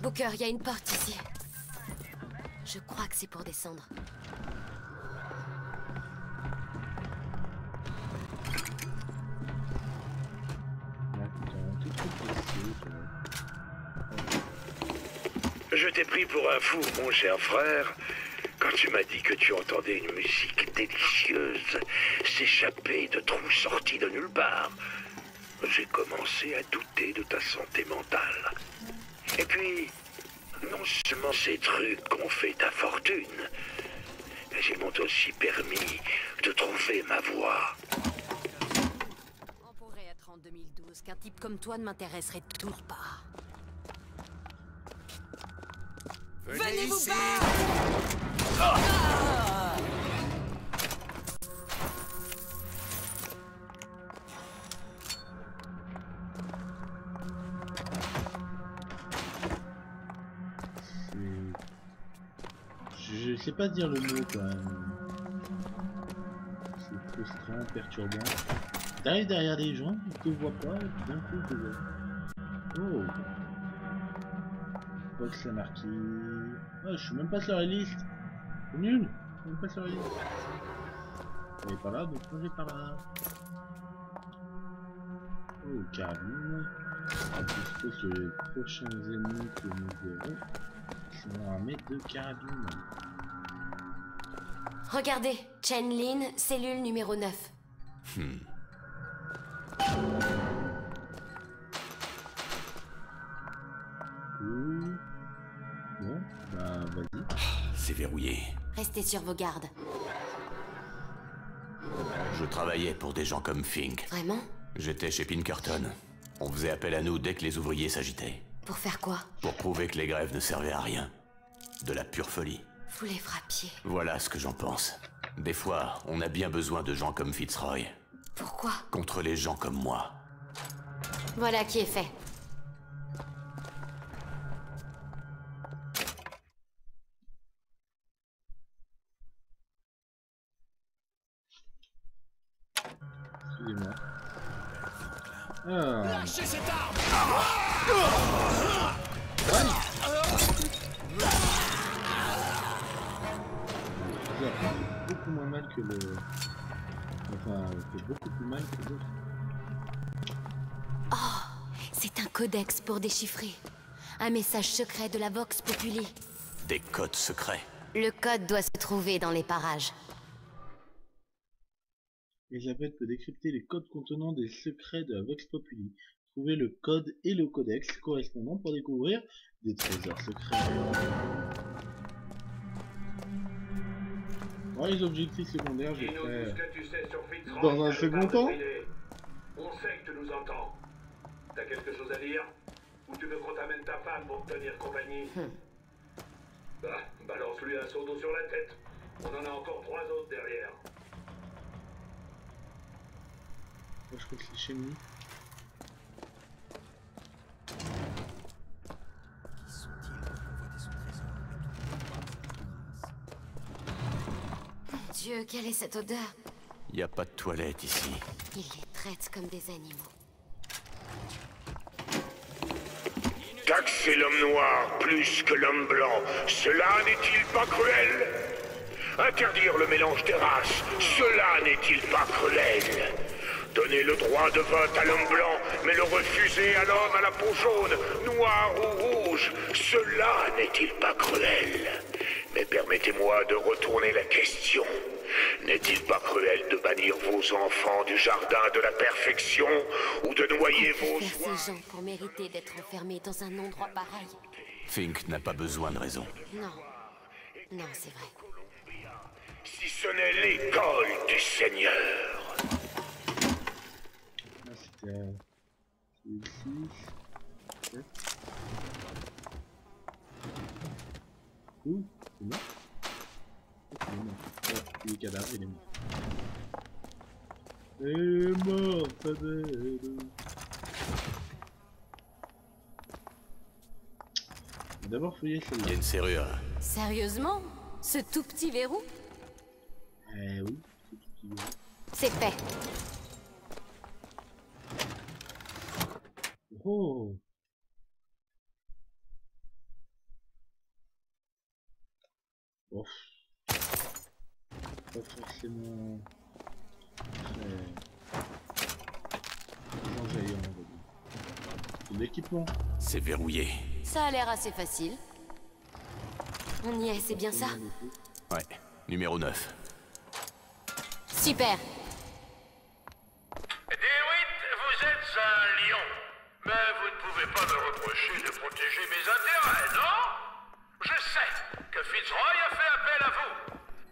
Booker, il y a une porte ici. Je crois que c'est pour descendre. Je t'ai pris pour un fou, mon cher frère, quand tu m'as dit que tu entendais une musique délicieuse s'échapper de trous sortis de nulle part. J'ai commencé à douter de ta santé mentale. Et puis, non seulement ces trucs ont fait ta fortune, mais ils m'ont aussi permis de trouver ma voie. On pourrait être en 2012 qu'un type comme toi ne m'intéresserait toujours pas. Venez vous battre! Je sais pas dire le mot quand même. C'est frustrant, perturbant. T'arrives derrière des gens, ils te voient pas, et puis d'un coup ils te voient. Oh! Box la marquise. Oh, je suis même pas sur la liste. C'est nul. Je suis même pas sur la liste. On est pas là, donc on est par là. Oh, carabine. On dispose sur les prochains ennemis que nous verrons. Sinon, on met 2 carabines. Regardez, Chen Lin, cellule numéro 9. Bon, bah vas-y. C'est verrouillé. Restez sur vos gardes. Je travaillais pour des gens comme Fink. Vraiment? J'étais chez Pinkerton. On faisait appel à nous dès que les ouvriers s'agitaient. Pour faire quoi? Pour prouver que les grèves ne servaient à rien. De la pure folie. Vous les frappiez. Voilà ce que j'en pense. Des fois, on a bien besoin de gens comme Fitzroy. Pourquoi? Contre les gens comme moi. Voilà qui est fait. Excusez-moi. Ah. Lâchez cette arme! Beaucoup moins mal que le... Enfin, fait beaucoup plus mal que l'autre. Oh, c'est un codex pour déchiffrer. Un message secret de la Vox Populi. Des codes secrets. Le code doit se trouver dans les parages. Elisabeth peut décrypter les codes contenant des secrets de la Vox Populi. Trouvez le code et le codex correspondant pour découvrir des trésors secrets. Bon, les objectifs secondaires, je ferai dans un second temps. On sait que tu nous entends. T'as quelque chose à dire? Ou tu veux qu'on t'amène ta femme pour te tenir compagnie? Bah, balance-lui un seau d'eau sur la tête. On en a encore 3 autres derrière. Moi, je crois que c'est chez nous. Mon Dieu, quelle est cette odeur? Y a pas de toilette ici. Ils les traitent comme des animaux. Taxer l'homme noir plus que l'homme blanc, cela n'est-il pas cruel? Interdire le mélange des races, cela n'est-il pas cruel? Donner le droit de vote à l'homme blanc, mais le refuser à l'homme à la peau jaune, noire ou rouge, cela n'est-il pas cruel? Mais permettez-moi de retourner la question. N'est-il pas cruel de bannir vos enfants du jardin de la perfection ou de noyer vos Faire ces gens pour mériter d'être enfermés dans un endroit pareil? Fink n'a pas besoin de raison. Non. Non, c'est vrai. Si ce n'est l'école du Seigneur. Là, c'était... ici. Peut-être. Ouh, c'est mort. Il est cadavre, il est mort. Il est mort, Fadel. On va d'abord fouiller celle-là. Il y a une serrure. Sérieusement? Ce tout petit verrou? Oui, ce tout petit verrou. C'est fait. Oh! Ouf. Pas forcément très enjaillant, on va dire. C'est de l'équipement. C'est verrouillé. Ça a l'air assez facile. On y est, c'est bien ça? Ouais, numéro 9. Super. DeWitt, vous êtes un lion. Mais vous ne pouvez pas me reprocher de protéger mes intérêts, non? Je sais que Fitzroy a fait appel à vous.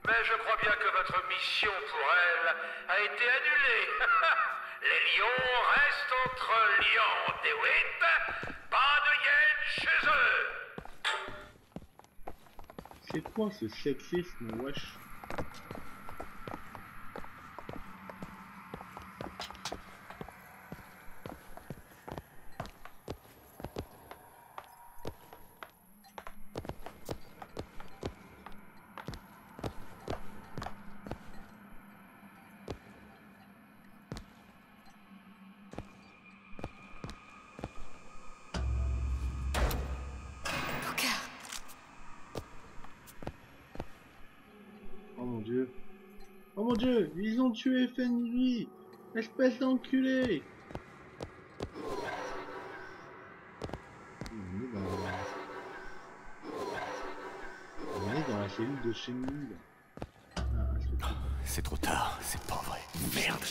Mais je crois bien que votre mission pour elle a été annulée. Les lions restent entre lions, DeWitt. Pas de hyènes chez eux. C'est quoi ce sexisme, wesh? Oh mon dieu, ils ont tué Fenrir, espèce d'enculé. On est dans la cellule de chez nous. C'est trop tard, c'est pas vrai. Merde.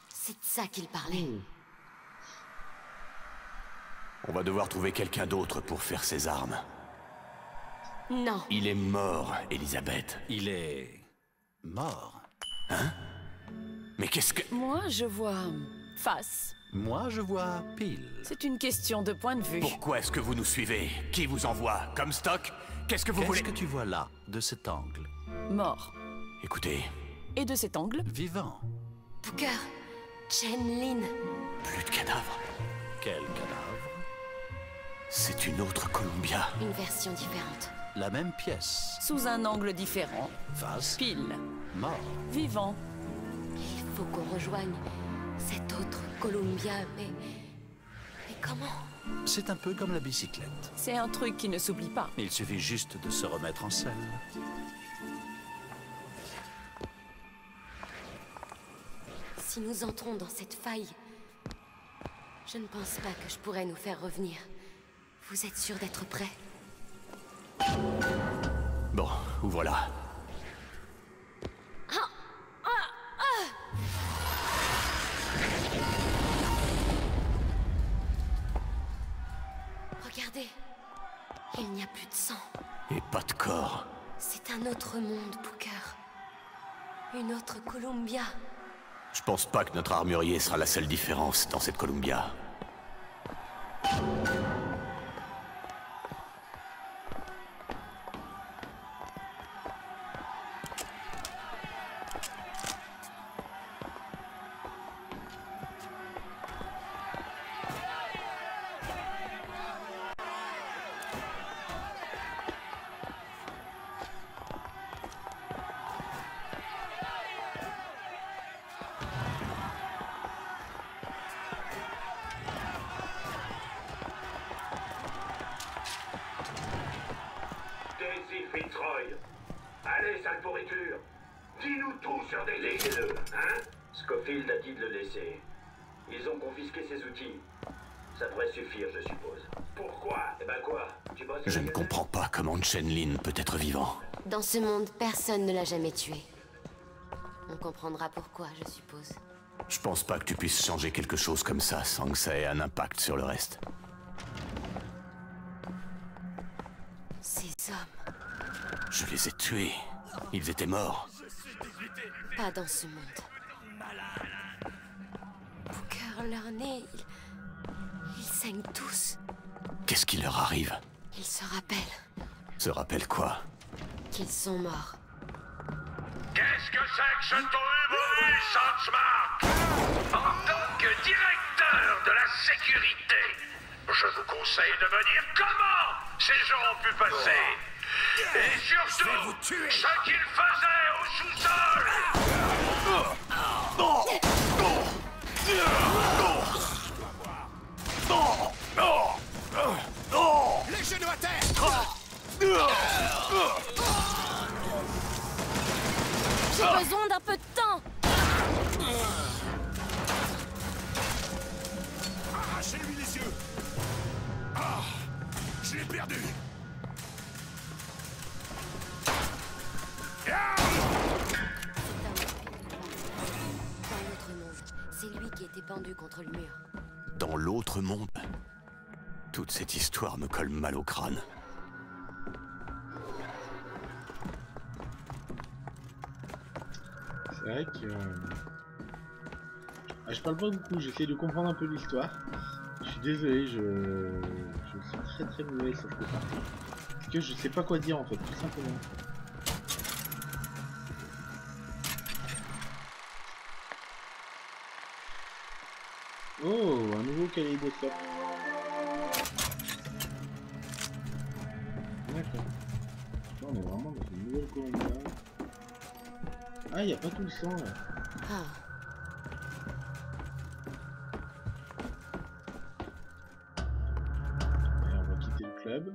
C'est de ça qu'il parlait. On va devoir trouver quelqu'un d'autre pour faire ses armes. Non. Il est mort, Elisabeth. Il est... mort. Hein? Mais qu'est-ce que... Moi, je vois... face. Moi, je vois pile. C'est une question de point de vue. Pourquoi est-ce que vous nous suivez? Qui vous envoie? Comme stock? Qu'est-ce que vous voulez? Qu'est-ce que tu vois là, de cet angle? Mort. Écoutez... Et de cet angle? Vivant. Booker. Chen Lin. Plus de cadavres. Quel cadavre? C'est une autre Columbia. Une version différente. La même pièce. Sous un angle différent. Face. Pile. Mort. Vivant. Il faut qu'on rejoigne cette autre Columbia, mais comment? C'est un peu comme la bicyclette. C'est un truc qui ne s'oublie pas. Il suffit juste de se remettre en selle. Si nous entrons dans cette faille, je ne pense pas que je pourrais nous faire revenir. Vous êtes sûr d'être prêts? Bon, ouvre-la. Regardez, il n'y a plus de sang. Et pas de corps. C'est un autre monde, Booker. Une autre Columbia. Je pense pas que notre armurier sera la seule différence dans cette Columbia. Fitzroy. Allez, sale pourriture. Dis-nous tout sur des légueux, hein? Scofield a dit de le laisser. Ils ont confisqué ses outils. Ça devrait suffire, je suppose. Pourquoi? Eh ben quoi? Tu bosses? Je ne comprends pas comment Chen Lin peut être vivant. Dans ce monde, personne ne l'a jamais tué. On comprendra pourquoi, je suppose. Je pense pas que tu puisses changer quelque chose comme ça sans que ça ait un impact sur le reste. Ces hommes... Je les ai tués. Ils étaient morts. Pas dans ce monde. Booker, leur nez, ils saignent tous. Qu'est-ce qui leur arrive? Ils se rappellent. Se rappellent quoi? Qu'ils sont morts. Qu'est-ce que c'est que ce tohu-bohu, Sandsmark? En tant que directeur de la sécurité, je vous conseille de me dire comment ces gens ont pu passer. Et surtout, ce qu'ils faisaient au sous-sol. Les genoux à terre! J'ai besoin d'un peu de temps. Arrachez-lui les yeux! Ah! Je l'ai perdu! Dans l'autre monde, c'est lui qui était pendu contre le mur. Dans l'autre monde? Toute cette histoire me colle mal au crâne. C'est vrai que... je parle pas beaucoup, j'essaie de comprendre un peu l'histoire. Je suis désolé, je suis très très mauvais sur cette partie. Parce que je sais pas quoi dire en fait, tout simplement. Oh, un nouveau kaléidoscope. D'accord. Là, on est vraiment dans une nouvelle colonne. Ah, y a pas tout le sang là. Ah. Et on va quitter le club.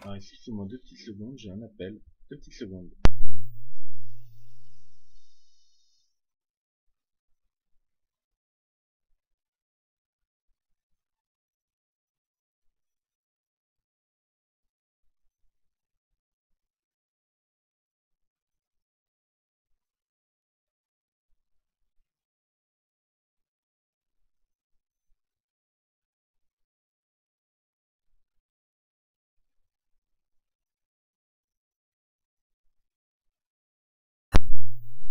Alors excusez-moi 2 petites secondes, j'ai un appel. 2 petites secondes.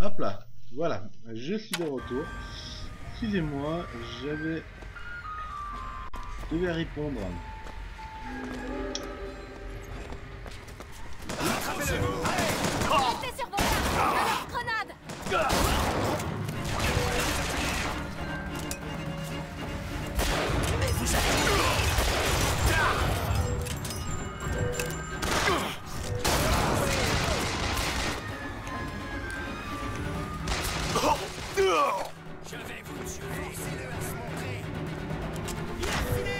Hop là, voilà, je suis de retour. Excusez-moi, je devais répondre. Restez sur vos gardes. Grenade. Mais vous avez... Je vais vous tuer. Forcez-le à se montrer. Il a filé.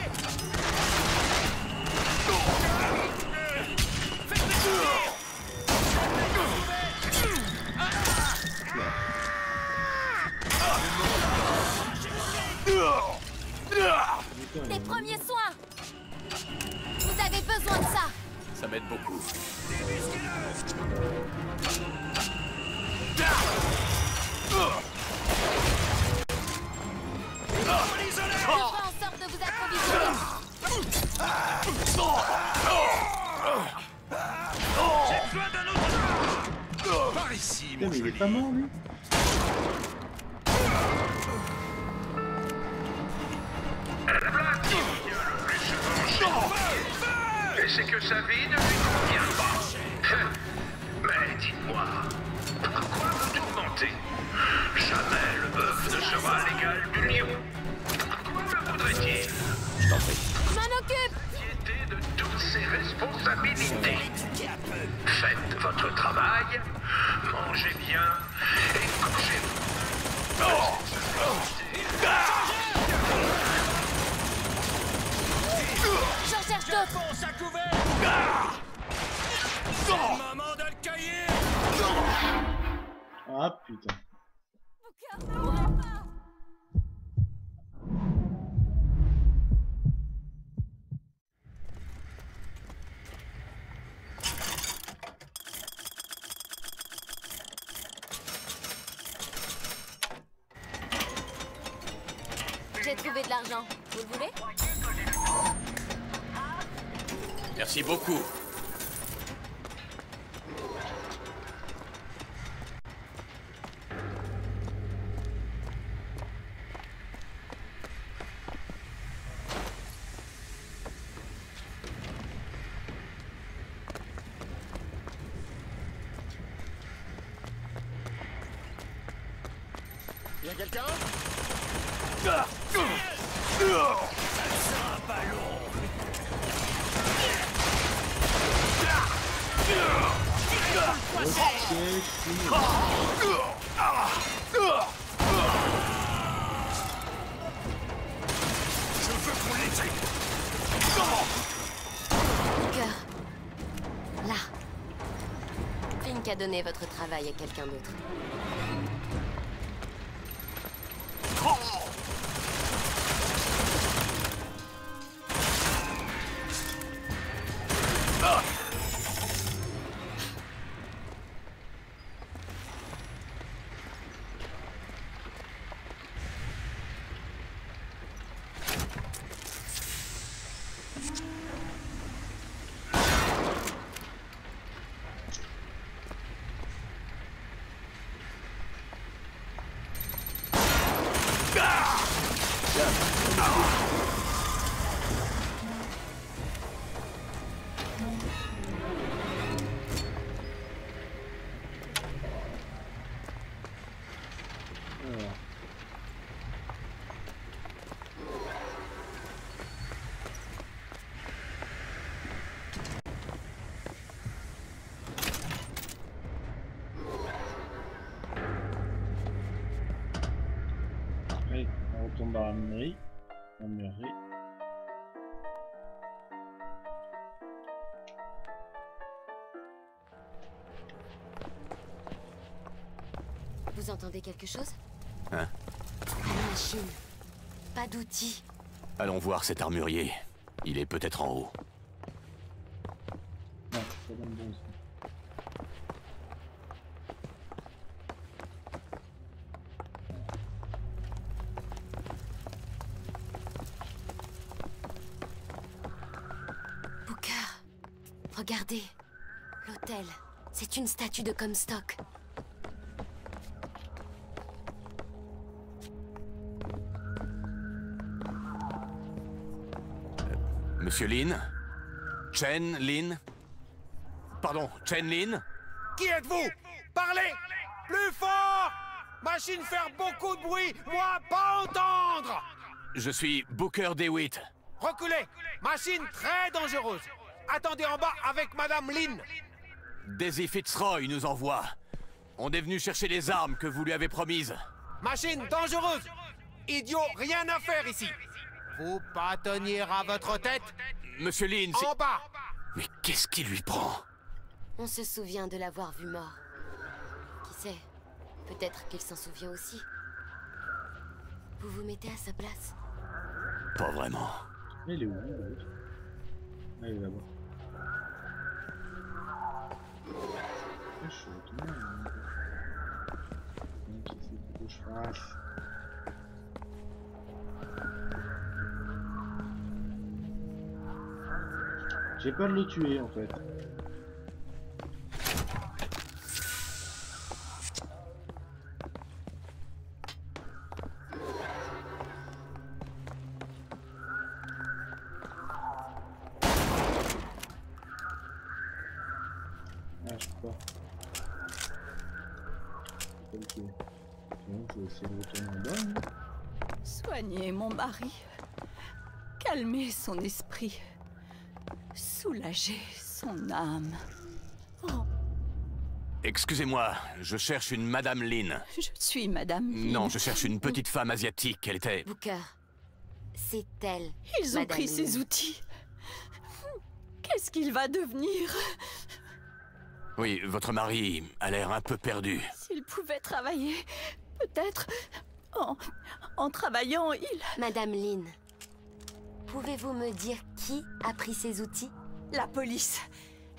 Faites-le courir. Des premiers soins. Vous avez besoin de ça. Ça m'aide beaucoup. Je ferai en sorte de vous approvisionner. J'ai besoin d'un autre... Par ici, mon joli. Il est pas mort, lui. Et c'est que sa vie ne lui convient pas. Mais dites-moi, pourquoi vous tourmentez? Jamais le bœuf ne sera à l'égal du lion. Pourquoi le voudrait-il? Je t'en prie. Je m'en occupe. Profitez de toutes ses responsabilités. Faites votre travail, mangez bien et couchez-vous. J'en cherche d'autres. Maman d'Al-Caïr. Ah putain. J'ai trouvé de l'argent. Vous le voulez? Merci beaucoup. Y'a quelqu'un? Je veux qu'on l'éteigne. Cœur. Là. Fink a donné votre travail à quelqu'un d'autre. Après, on retourne dans la mairie. La mairie. Vous entendez quelque chose? Hein? Une machine. Pas d'outils. Allons voir cet armurier. Il est peut-être en haut. Non, ça donne bon ça. Regardez, l'hôtel, c'est une statue de Comstock. Monsieur Lin? Chen Lin? Pardon, Chen Lin? Qui êtes-vous? Parlez! Plus fort! Machine faire beaucoup de bruit, moi pas entendre! Je suis Booker DeWitt. Reculez! Machine très dangereuse! Attendez en bas avec Madame Lin. Daisy Fitzroy nous envoie. On est venu chercher les armes que vous lui avez promises. Machine dangereuse! Idiot, rien à faire ici! Vous pas tenir à votre tête? Monsieur Lin, en bas! Mais qu'est-ce qui lui prend? On se souvient de l'avoir vu mort. Qui sait? Peut-être qu'il s'en souvient aussi. Vous vous mettez à sa place. Pas vraiment. Mais il est où l'autre? Ah, il est là-bas. C'est chaud, tout le monde. Qu'est-ce qu'il faut que je fasse? J'ai peur de le tuer en fait. Ah, je peux pas. Ok. Bon, je vais essayer de retourner en bas. Hein. Soignez mon mari. Calmez son esprit. Soulager son âme. Oh. Excusez-moi, je cherche une Madame Lin. Je suis Madame Lin. Non, je cherche une petite femme asiatique. Elle était... Booker, c'est elle. Ils ont Madame pris ses Lin. outils. Qu'est-ce qu'il va devenir? Oui, votre mari a l'air un peu perdu. S'il pouvait travailler, peut-être... En travaillant, il... Madame Lin, pouvez-vous me dire qui a pris ces outils? La police.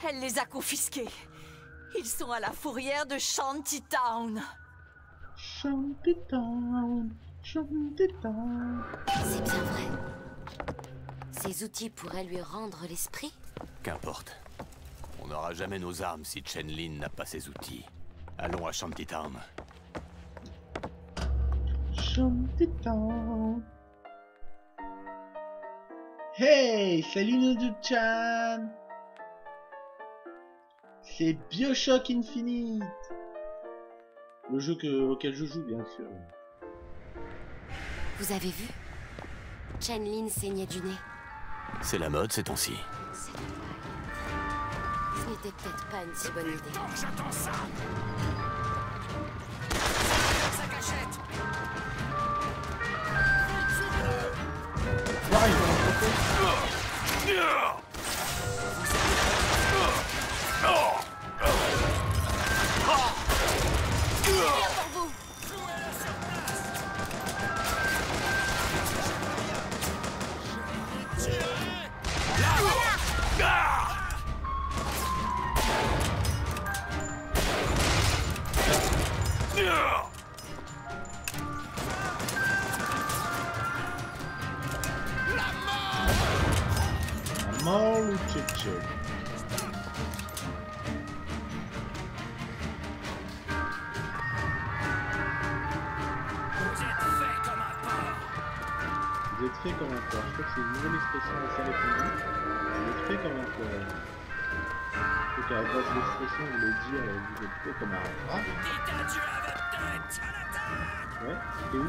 Elle les a confisqués. Ils sont à la fourrière de Shantytown. Shantytown, Shantytown. C'est bien vrai. Ces outils pourraient lui rendre l'esprit? Qu'importe. On n'aura jamais nos armes si Chen Lin n'a pas ses outils. Allons à Shantytown. Shantytown. Hey, salut Nozu-chan. C'est BioShock Infinite. Le jeu auquel je joue, bien sûr. Vous avez vu? Chen Lin saignait du nez. C'est la mode ces temps-ci. Ce n'était peut-être pas une si bonne idée. J'attends ça. Sa cachette. Mort ou tchèque. Vous êtes fait comme un porc. Je crois que c'est une nouvelle expression assez répandue. Vous êtes fait comme un porc. Je crois qu'à la base de l'expression, vous voulez dire vous êtes fait comme un rat. Dites adieu à votre tête. À l'attaque. Ouais, c'était où?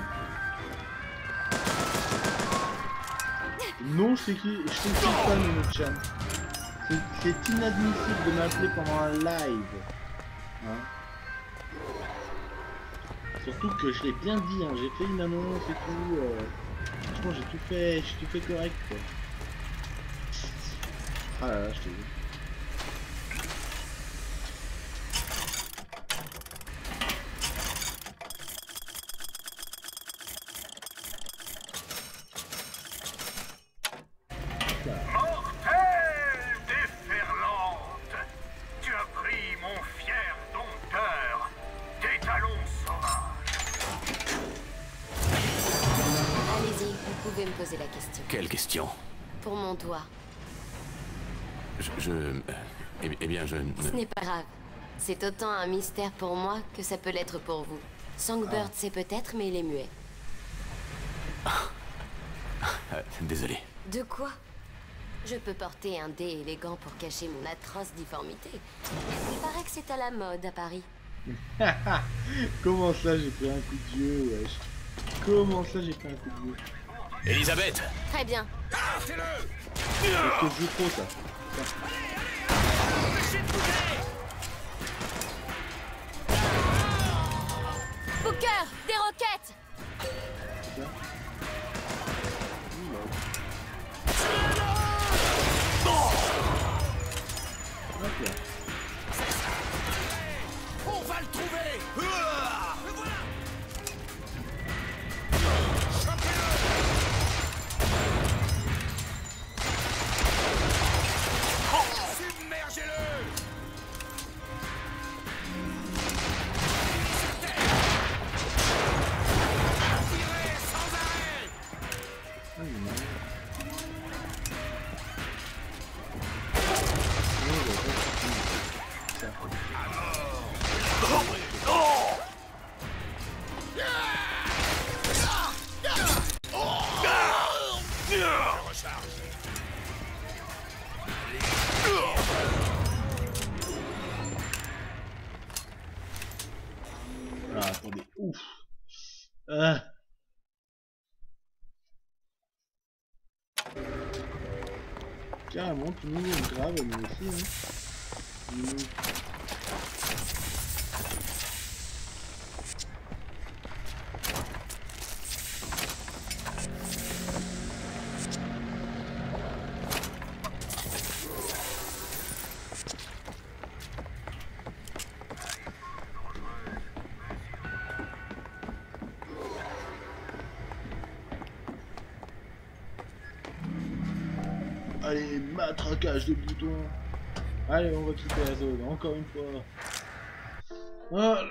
Non, je t'écris pas, Nozu-chan. C'est inadmissible de m'appeler pendant un live. Hein? Surtout que je l'ai bien dit, hein. J'ai fait une annonce et tout. Franchement, j'ai tout fait correct, quoi. Ah là là, je t'ai dit. Mortelle déferlante, tu as pris mon fier dompteur des talons sauvages. Allez-y, vous pouvez me poser la question. Quelle question? Pour mon doigt. Eh bien, je... Ce n'est pas grave. C'est autant un mystère pour moi que ça peut l'être pour vous. Songbird sait peut-être, mais il est muet. Désolé. De quoi? Je peux porter un dé élégant pour cacher mon atroce difformité. Il paraît que c'est à la mode à Paris. Comment ça j'ai pris un coup de dieu, wesh? Comment ça j'ai pris un coup de dieu? Elisabeth! Très bien. Est-ce que je joue trop ça? Booker, des roquettes! Ok. On va le trouver. Le voilà. Ah, attendez, ouf. Carrément, tout le monde est grave, nous aussi. Hein. Allez, matraquage de boutons. Allez, on va quitter la zone, encore une fois. Voilà.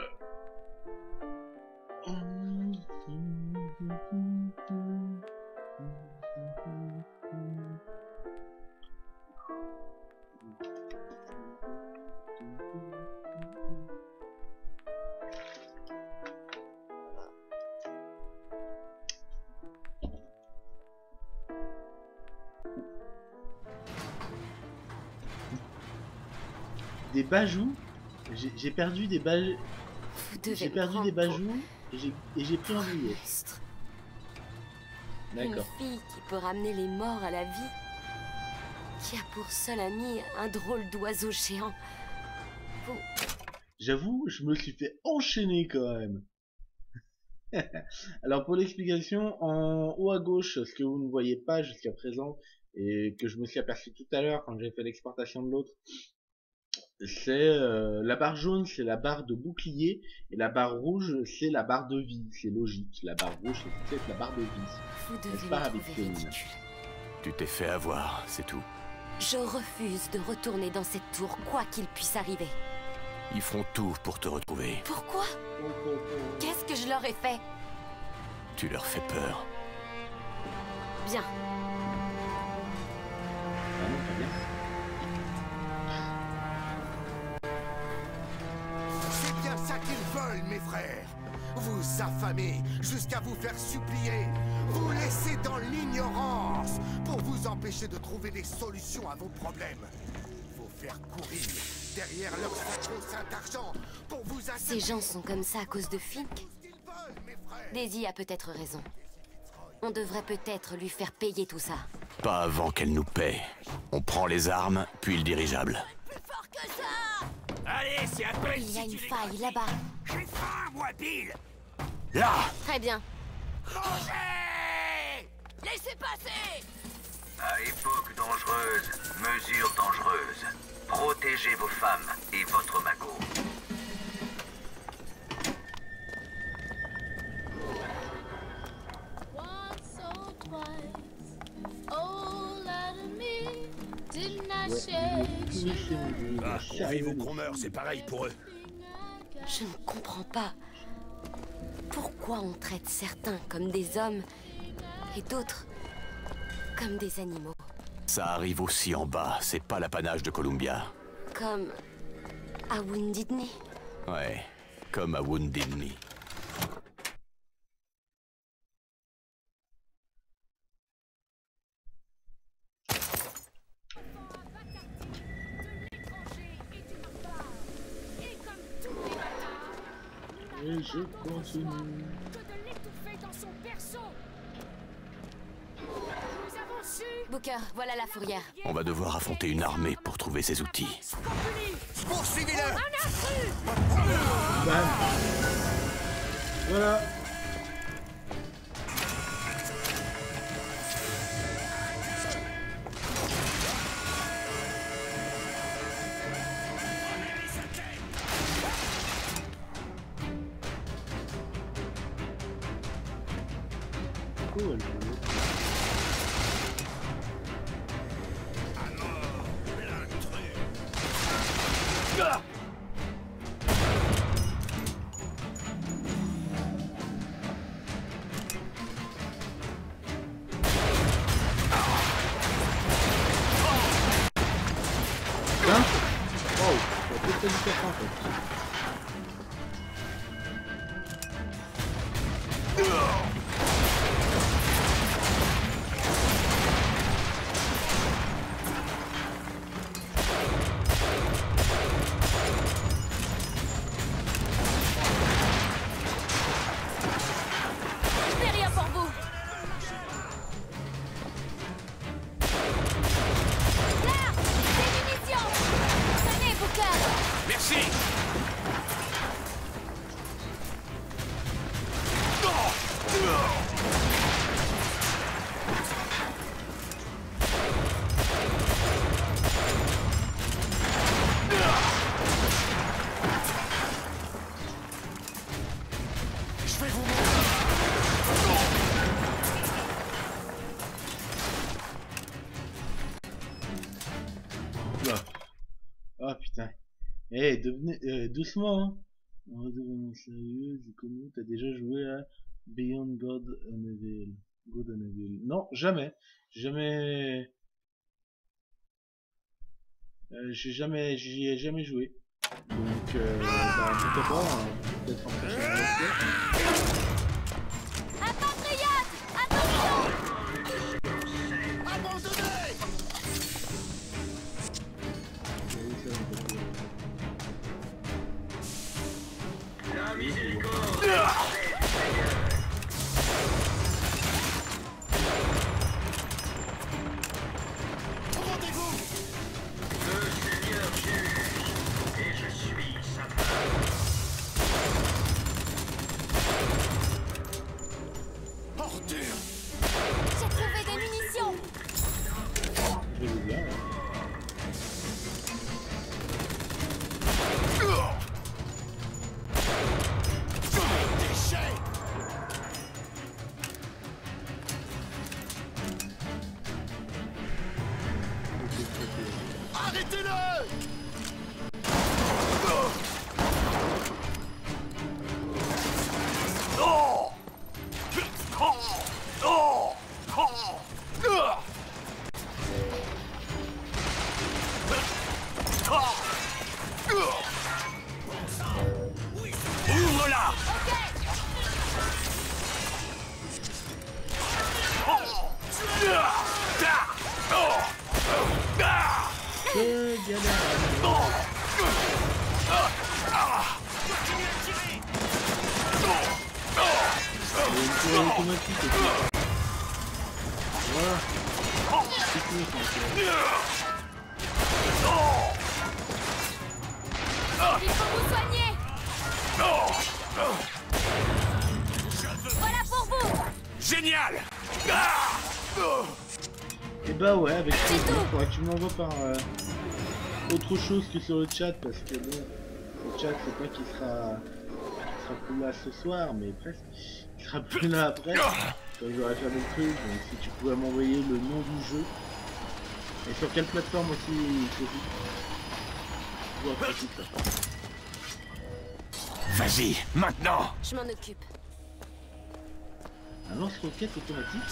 Des bajoux. J'ai perdu des bajoux. J'ai perdu des bajoux et j'ai pris un billet. D'accord. Une fille qui peut ramener les morts à la vie. Qui a pour seul ami un drôle d'oiseau géant. Vous... J'avoue, je me suis fait enchaîner quand même. Alors pour l'explication, en haut à gauche, ce que vous ne voyez pas jusqu'à présent, et que je me suis aperçu tout à l'heure quand j'ai fait l'exportation de l'autre, c'est la barre jaune, c'est la barre de bouclier, et la barre rouge, c'est la barre de vie. C'est logique, la barre rouge, c'est peut-être la barre de vie. Vous devez me trouver ridicule. Tu t'es fait avoir, c'est tout. Je refuse de retourner dans cette tour, quoi qu'il puisse arriver. Ils font tout pour te retrouver. Pourquoi? Qu'est-ce que je leur ai fait? Tu leur fais peur. Bien. C'est bien ça qu'ils veulent, mes frères. Vous affamer jusqu'à vous faire supplier. Vous laisser dans l'ignorance pour vous empêcher de trouver des solutions à vos problèmes. Vous faire courir derrière leur sacro-saint argent pour vous... Ces gens sont comme ça à cause de Fink? Daisy a peut-être raison. On devrait peut-être lui faire payer tout ça. Pas avant qu'elle nous paie. On prend les armes, puis le dirigeable. Plus fort que ça! Allez, c'est à toi. Il y a une faille là-bas. J'ai faim, moi, Bill. Là! Très bien. Mangez! Laissez passer! À époque dangereuse, mesure dangereuse. Protégez vos femmes et votre magot. Ah, qu'on vive ou qu'on meure, c'est pareil pour eux. Je ne comprends pas. Pourquoi on traite certains comme des hommes et d'autres comme des animaux? Ça arrive aussi en bas, c'est pas l'apanage de Columbia. Comme à Wounded Knee. Ouais, comme à Wounded Knee. Et je continue. Booker, voilà la fourrière. On va devoir affronter une armée pour trouver ces outils. Poursuivez-le! Bam. Voilà. Cool. Ici. Je vais vous Oula. Ah putain. Eh, devenez doucement, hein. Redevenons sérieux, Zikomo, t'as déjà joué à Beyond God and Evil. God and Evil. Non, jamais. Jamais. J'y ai jamais joué. Donc, bah, pourquoi pas, hein, peut-être en prochain épisode. Infanteriade, attention! abandonner. La miséricorde. Rendez-vous. Le Seigneur juge, et je suis sa femme. Ordure. J'ai trouvé des munitions! Je vais bien, hein. Déchet. Arrêtez-le. Ouvre-la. Automatique et tout. Voilà. C'est tout, Il faut vous soigner! Voilà pour vous! Génial. Et bah ouais, avec plaisir, faudra que tu m'envoies par autre chose que sur le chat, parce que bon, le chat c'est pas qu'il sera plus là ce soir, mais presque. Il sera plus là après, quand j'aurai fait le truc, donc si tu pouvais m'envoyer le nom du jeu, et sur quelle plateforme aussi, Vas-y, maintenant. Je m'en occupe. Un lance-roquette automatique.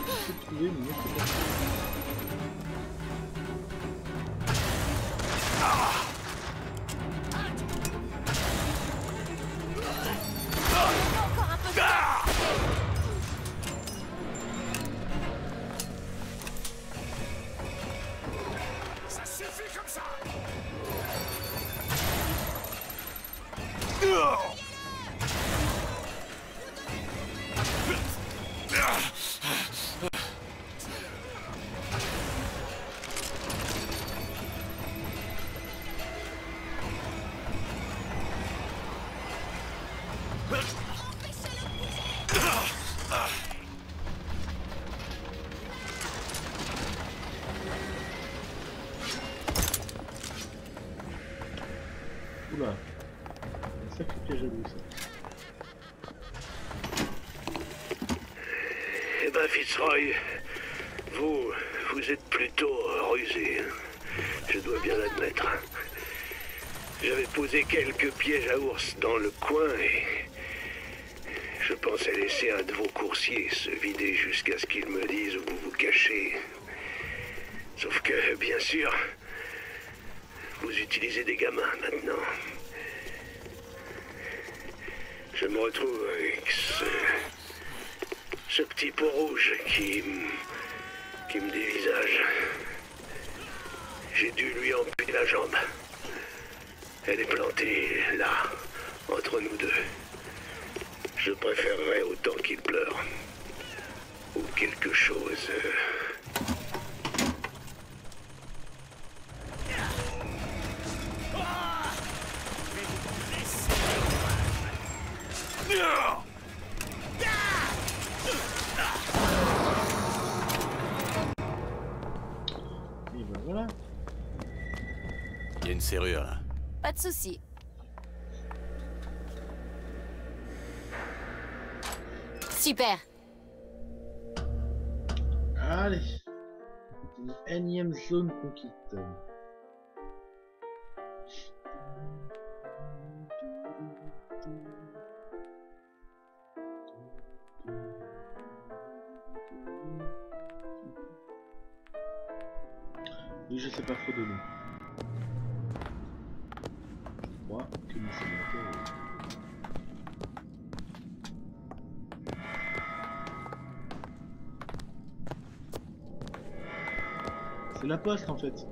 Je peux trouver, mais moi je peux pas. Encore un peu de temps. Ça suffit comme ça. Oula, un sacré piège à loup ça. Eh ben, Fitzroy, vous êtes plutôt rusé, hein. Je dois bien l'admettre. J'avais posé quelques pièges à ours dans le coin et je pensais laisser un de vos coursiers se vider jusqu'à ce qu'ils me disent où vous vous cachez. Sauf que, bien sûr, vous utilisez des gamins maintenant. Je me retrouve avec ce petit pot rouge qui me dévisage. J'ai dû lui amputer la jambe. Elle est plantée là, entre nous deux. Je préférerais autant qu'il pleure. ou quelque chose. Et ben voilà. Il y a une serrure là. Pas de souci. Super. Allez. Une énième zone conquête. Oui, je sais pas trop de nom. Je crois que nous sommes d'accord. C'est la poste en fait.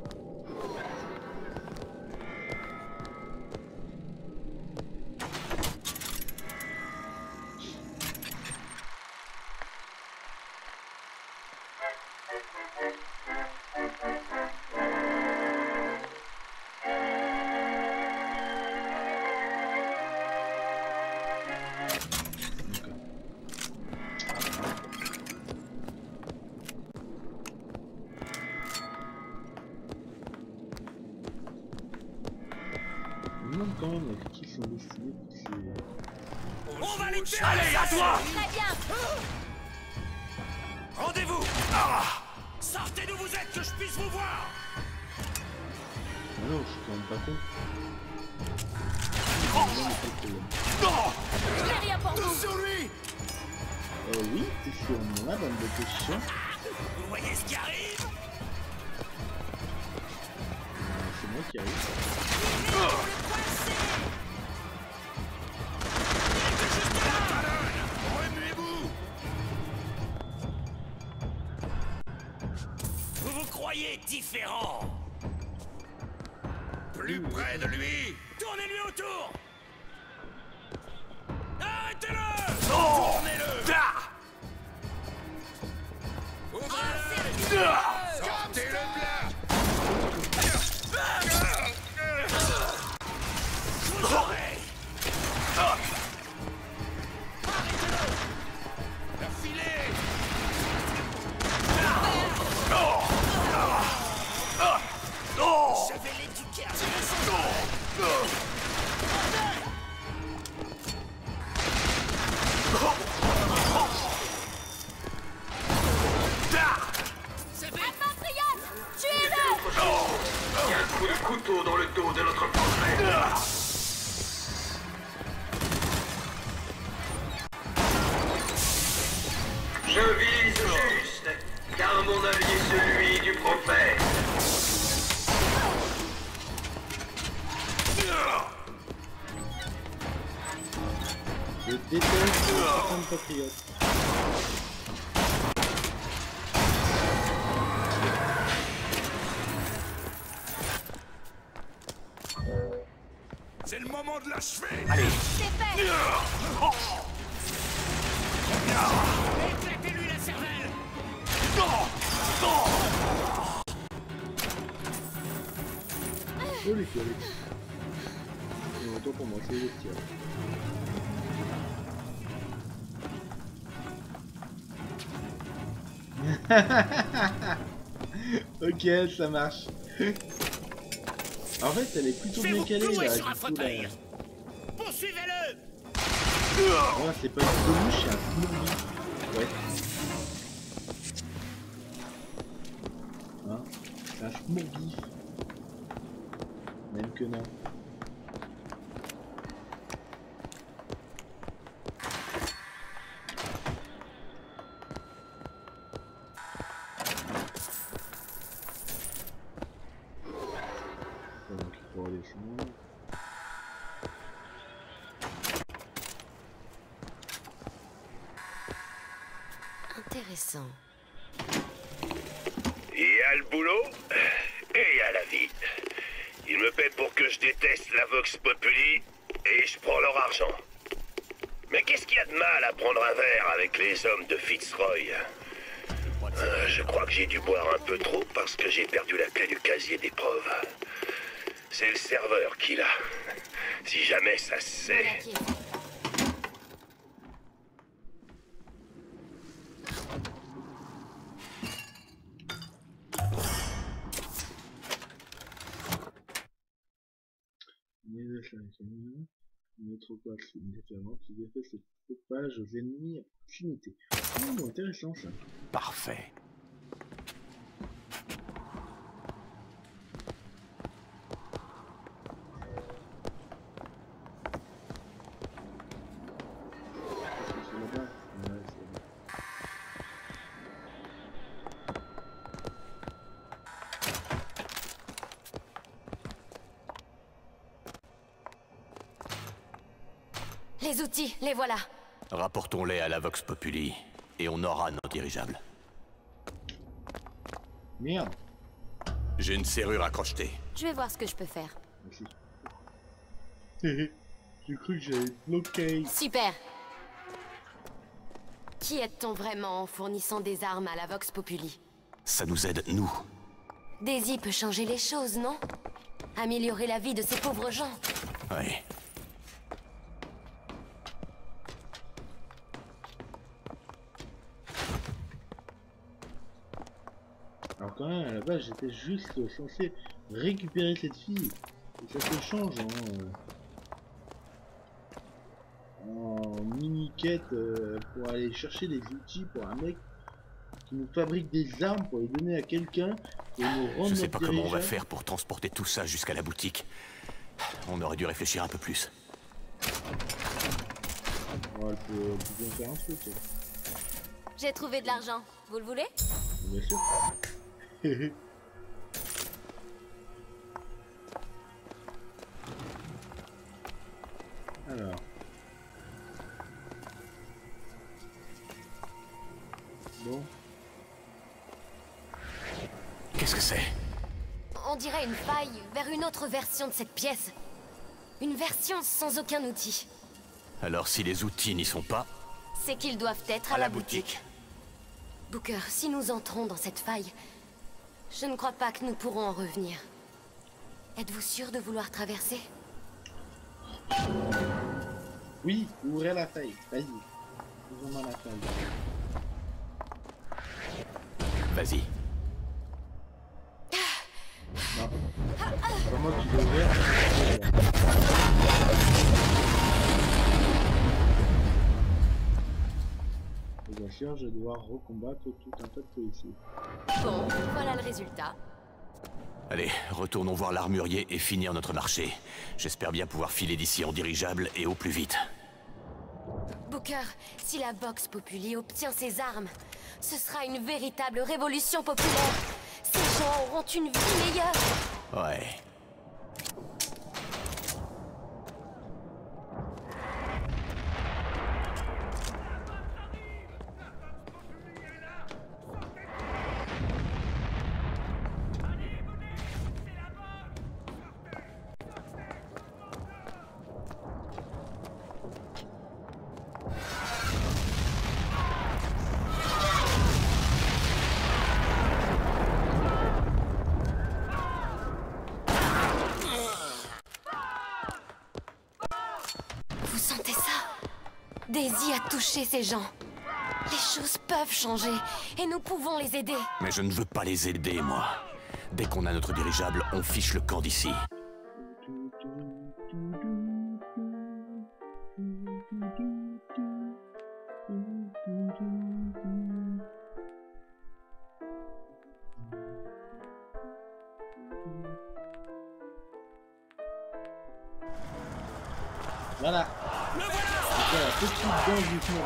Quand même, à qui sont destinés On va les faire. Allez, à toi. Très bien. Rendez-vous. Sortez d'où vous êtes, que je puisse vous voir. Ah non, je suis quand même pas con. Je n'ai rien pour vous. Sur lui. Oui, t'es sur moi, bande de chiens. Vous voyez ce qui arrive? C'est moi qui arrive. Remuez-vous. Vous vous croyez différent? Plus près de lui. Tournez-lui autour. Arrêtez-le. Tournez-le. Sortez-le plat. Je vous aurai. La filet. J'avais l'éduqué à Il y a un coup de couteau dans le dos de notre prophète. Je vise juste, car mon avis est celui du prophète. Je déteste certains patriotes. C'est le moment de l'achever. Allez. C'est fait. Éclatez-lui la cervelle. Oh les gars. Non, autant pour moi, c'est les tirs. Ok, ça marche. En fait, elle est plutôt bien calée là. Sur un fauteuil. Poursuivez-le. Oh, c'est pas une peluche, c'est un smoothie. Ouais. Hein? C'est un smoothie. Même que non. Intéressant. Il y a le boulot et il y a la vie. Ils me paient pour que je déteste la Vox Populi et je prends leur argent. Mais qu'est-ce qu'il y a de mal à prendre un verre avec les hommes de Fitzroy? Je crois que j'ai dû boire un peu trop parce que j'ai perdu la clé du casier d'épreuve. C'est le serveur qui l'a. Si jamais ça se sait. Notre passe indifférente qui défait ses propage aux ennemis à proximité. Oh, intéressant ça. Parfait. Les outils, les voilà. Rapportons-les à la Vox Populi, et on aura nos dirigeables. Merde. J'ai une serrure à crocheter. Je vais voir ce que je peux faire. Merci. J'ai cru que j'allais bloquer. Super. Qui aide-t-on vraiment en fournissant des armes à la Vox Populi? Ça nous aide, nous. Daisy peut changer les choses, non? Améliorer la vie de ces pauvres gens. Ouais. Alors quand même, à la base, j'étais juste censé récupérer cette fille. Et ça se change en mini-quête pour aller chercher des outils pour un mec qui nous fabrique des armes pour les donner à quelqu'un et nous rendre. Je sais pas comment on va faire pour transporter tout ça jusqu'à la boutique. On aurait dû réfléchir un peu plus. Ouais, elle peut bien faire un truc. J'ai trouvé de l'argent. Vous le voulez? Bien sûr. Alors. Bon. Qu'est-ce que c'est? On dirait une faille vers une autre version de cette pièce. Une version sans aucun outil. Alors si les outils n'y sont pas... C'est qu'ils doivent être à la boutique. Booker, si nous entrons dans cette faille, je ne crois pas que nous pourrons en revenir. Êtes-vous sûr de vouloir traverser? Oui, ouvrez la faille. Vas-y. Ouvrons la faille. Vas-y. Non. C'est moi qui l'ai ouvert. Et bien sûr, je dois recombattre tout un tas de policiers. Bon, voilà le résultat. Allez, retournons voir l'armurier et finir notre marché. J'espère bien pouvoir filer d'ici en dirigeable et au plus vite. Booker, si la Vox Populi obtient ses armes, ce sera une véritable révolution populaire. Ces gens auront une vie meilleure. Ouais. Daisy a touché ces gens. Les choses peuvent changer et nous pouvons les aider. Mais je ne veux pas les aider, moi. Dès qu'on a notre dirigeable, on fiche le camp d'ici. Voilà. C'est la petite danse du fond.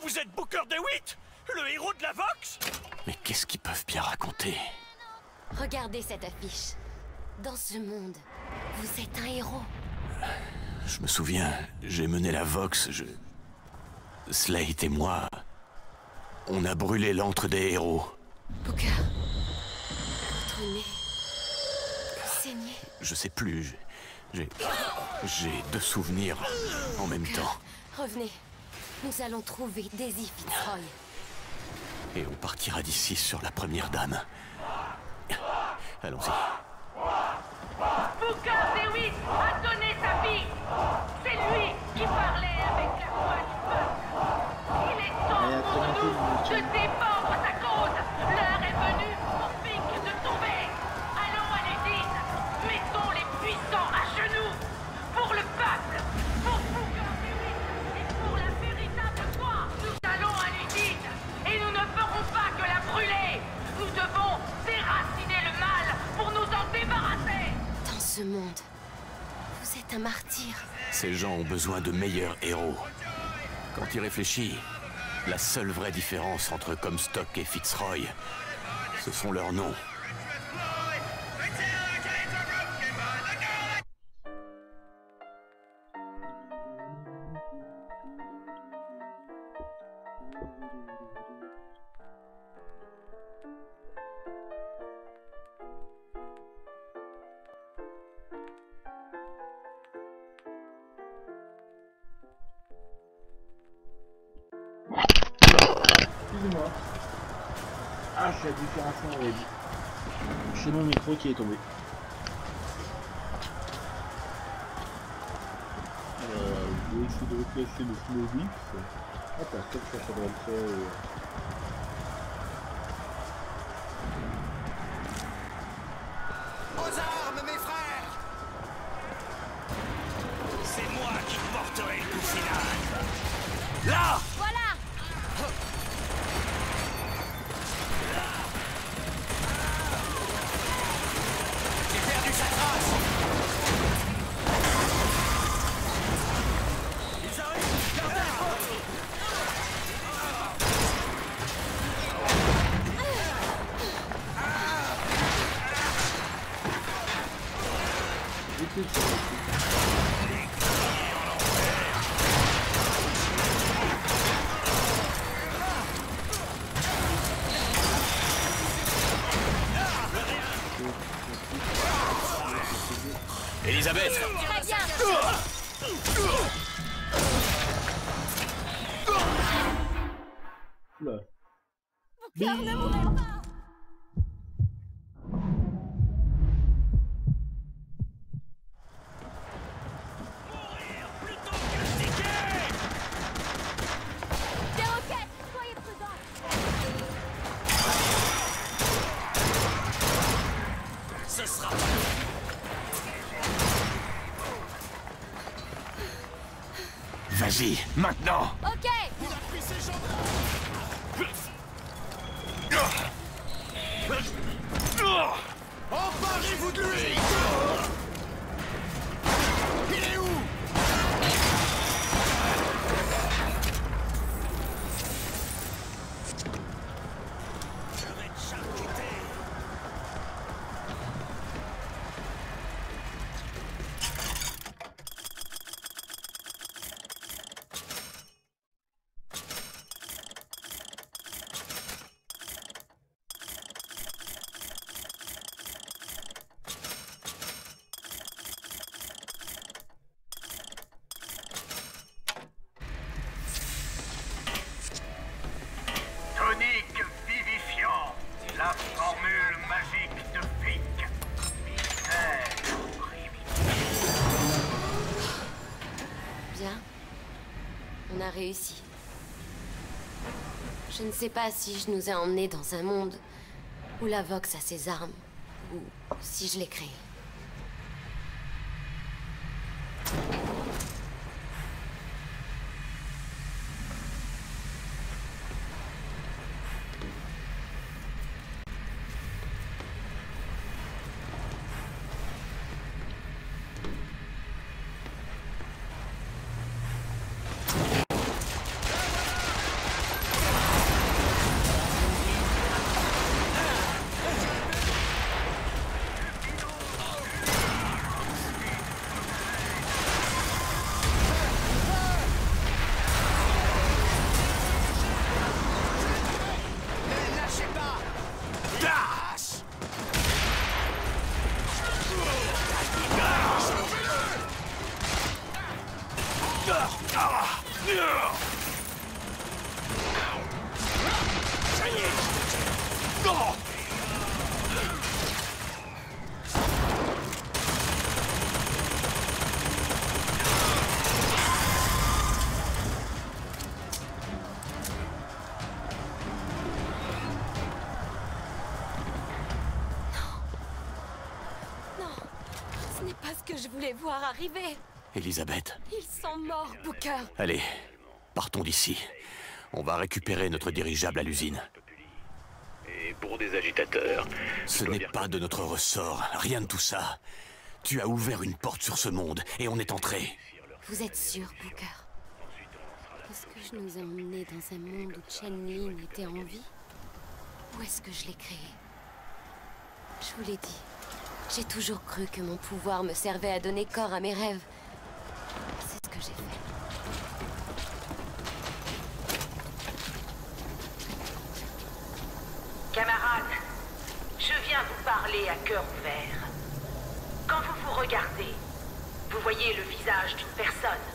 Vous êtes Booker DeWitt, le héros de la Vox? Mais qu'est-ce qu'ils peuvent bien raconter? Regardez cette affiche. Dans ce monde, vous êtes un héros. Je me souviens, j'ai mené la Vox, Slate et moi, on a brûlé l'antre des héros. Booker, votre nez saignait. Je sais plus, j'ai deux souvenirs en même temps. Revenez, nous allons trouver Daisy Fitzroy. Et on partira d'ici sur la première dame. Allons-y. Booker DeWitt a donné sa vie. C'est lui qui parlait avec la voix du peuple. Il est temps pour nous de défendre sa cause. L'heure est venue pour Fink de tomber. Allons à l'usine. Mettons les puissants à genoux. Pour le peuple. Pour Booker DeWitt. Et pour la véritable foi. Nous allons à l'usine. Et nous ne ferons pas que la brûler. Nous devons déraciner le mal pour nous en débarrasser. Dans ce monde, vous êtes un martyr. Ces gens ont besoin de meilleurs héros. Quand il réfléchit, la seule vraie différence entre Comstock et Fitzroy, ce sont leurs noms. Excusez-moi. Ah, c'est la différence horrible. C'est mon micro qui est tombé. Je vais essayer de replacer le Slowix. Ah, peut-être que ça devrait le faire. Aux armes, mes frères! C'est moi qui porterai le coup final. Là! Voilà! J'ai perdu sa trace! Ils arrivent! Gardez les portes! Elisabeth! Très bien! Oula. Booker, ne mourrez pas! Des roquettes! Soyez prudents! Ce sera Vas-y, maintenant! Ok! Il a pris ses jambes! Emparez-vous de lui! Il est où? Je vais te charcuter! Tonique vivifiant, la formule magique de Fink. Mystère Bien. On a réussi. Je ne sais pas si je nous ai emmenés dans un monde où la Vox a ses armes, ou si je l'ai créé. Ça y est. Je voulais voir arriver. Elisabeth. Ils sont morts, Booker. Allez, partons d'ici. On va récupérer notre dirigeable à l'usine. Et pour des agitateurs... Ce n'est pas de notre ressort, rien de tout ça. Tu as ouvert une porte sur ce monde et on est entré. Vous êtes sûr, Booker? Est-ce que je nous ai emmenés dans un monde où Chen-Lin était en vie? Ou est-ce que je l'ai créé? Je vous l'ai dit. J'ai toujours cru que mon pouvoir me servait à donner corps à mes rêves. C'est ce que j'ai fait. Camarades, je viens vous parler à cœur ouvert. Quand vous vous regardez, vous voyez le visage d'une personne,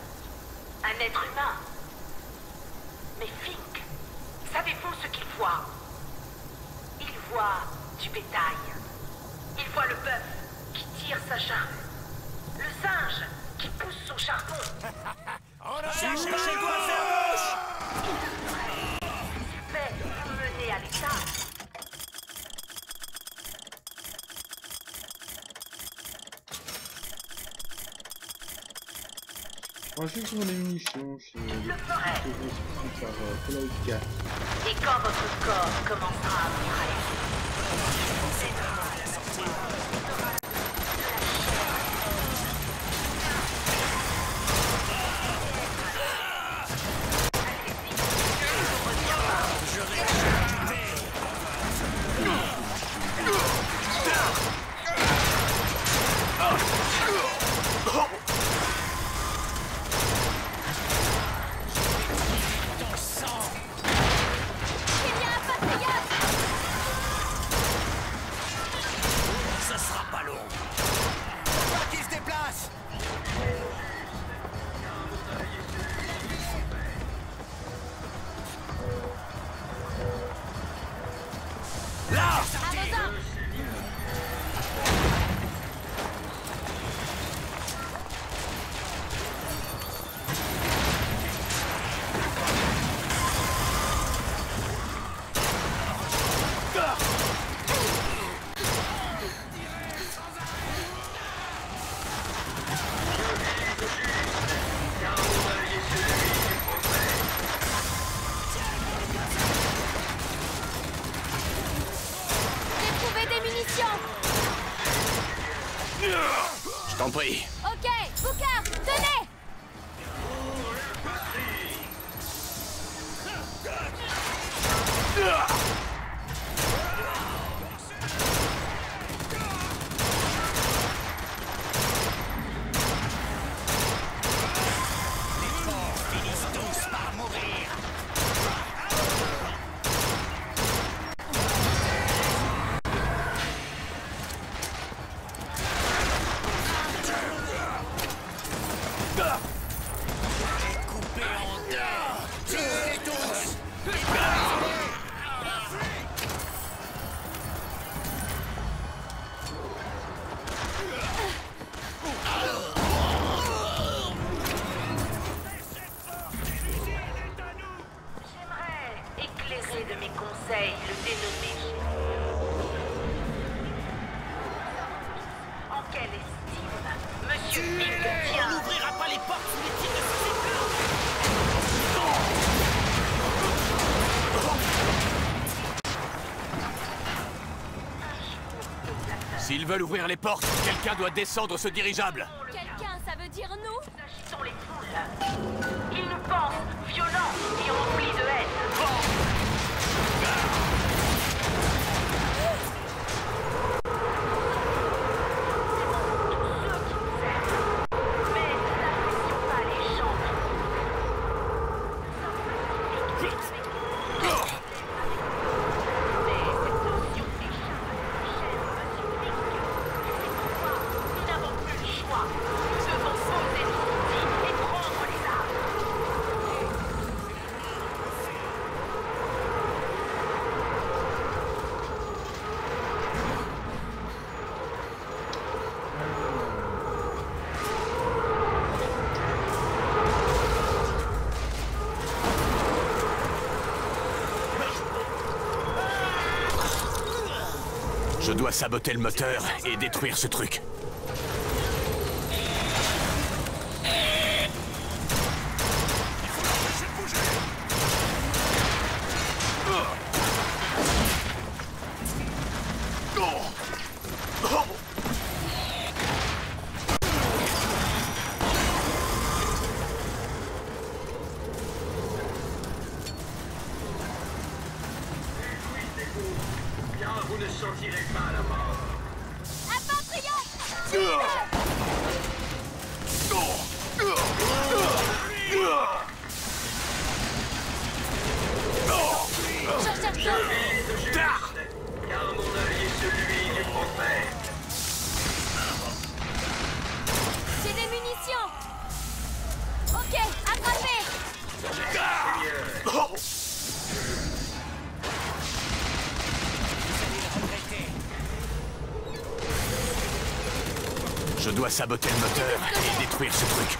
un être humain. Mais Fink, savez-vous ce qu'il voit? Il voit du bétail. Il voit le bœuf qui tire sa charrue, le singe qui pousse son charbon. On a cherché quoi faire moche. Mais vous me menez à l'état. On va chercher mon émission, c'est le par Fallout 4. Et quand votre corps commencera à mourir, c'est normal à la sortie. Je t'en prie. Ok, Booker, tenez! De mes conseils, le dénommé. En quelle estime, Monsieur Fink tient... On n'ouvrira pas les portes sous les tirs de ces plans. S'ils veulent ouvrir les portes, quelqu'un doit descendre ce dirigeable. Quelqu'un, ça veut dire nous? Nous agitons les foules. Ils nous pensent violents et remplis de haine. Nous n'avons plus le choix. Nous devons sauver nos outils et prendre les armes. Je dois saboter le moteur et détruire ce truc. Vous ne sentirez pas la mort. Je vise juste, car mon œil est celui du prophète. J'ai des munitions. Ok, attrapez. Je dois saboter le moteur et détruire ce truc.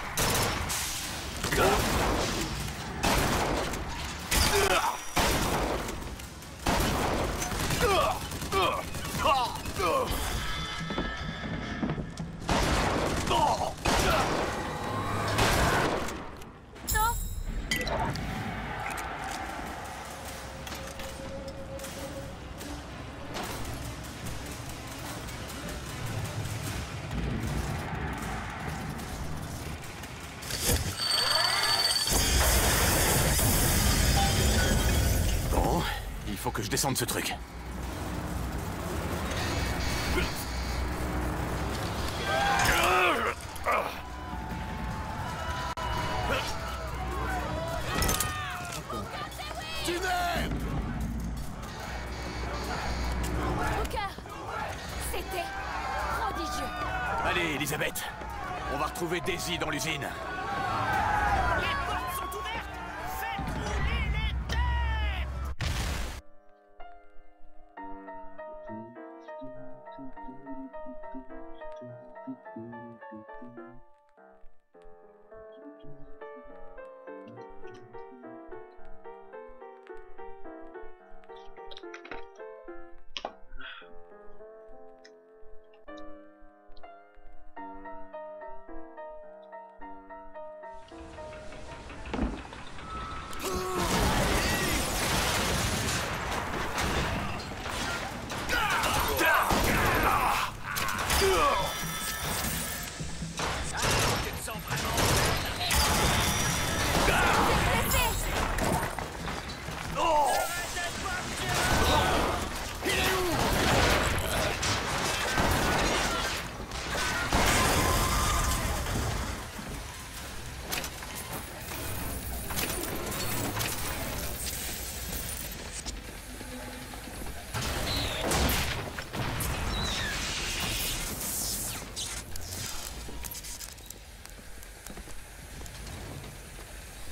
Bon, il faut que je descende ce truc. C'était prodigieux. Allez, Elisabeth, on va retrouver Daisy dans l'usine. Les portes sont ouvertes. Faites rouler les têtes.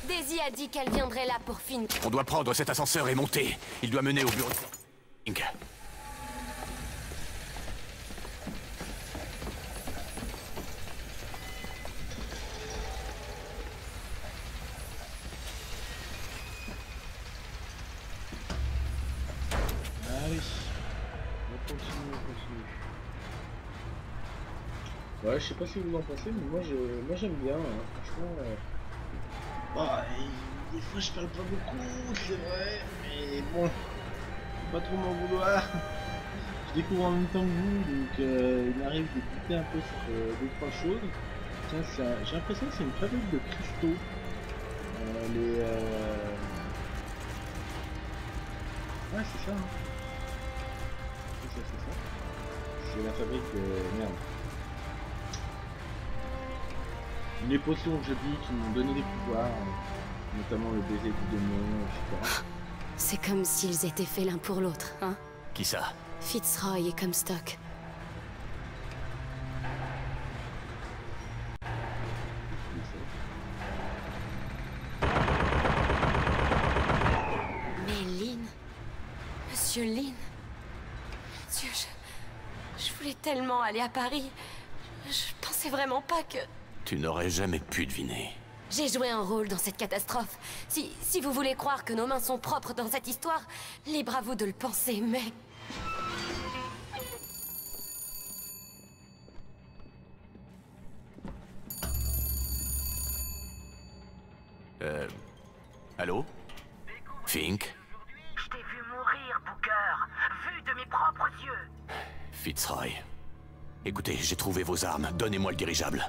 Daisy a dit qu'elle viendrait là pour Fink. On doit prendre cet ascenseur et monter. Il doit mener au bureau de Fink. Allez, on continue. Ouais, je sais pas si vous en pensez, mais moi j'aime bien, hein. Franchement. Des fois je parle pas beaucoup, c'est vrai, mais bon, faut pas trop m'en vouloir. Je découvre en même temps que vous, donc il m'arrive d'écouter un peu sur 2-3 choses. Tiens, j'ai l'impression que c'est une fabrique de cristaux. Ouais, c'est ça. Hein. C'est ça. C'est la fabrique de... Merde. Les potions que je dis qui m'ont donné des pouvoirs, notamment le baiser du démon, etc. C'est comme s'ils étaient faits l'un pour l'autre, hein? Qui ça? Fitzroy et Comstock. Mais Lynn... Monsieur Lynn... Dieu, je voulais tellement aller à Paris. Je pensais vraiment pas que... Tu n'aurais jamais pu deviner. J'ai joué un rôle dans cette catastrophe. Si vous voulez croire que nos mains sont propres dans cette histoire, libre à vous de le penser, mais... Allô? Fink? Je t'ai vu mourir, Booker. Vu de mes propres yeux. Fitzroy. Écoutez, j'ai trouvé vos armes. Donnez-moi le dirigeable.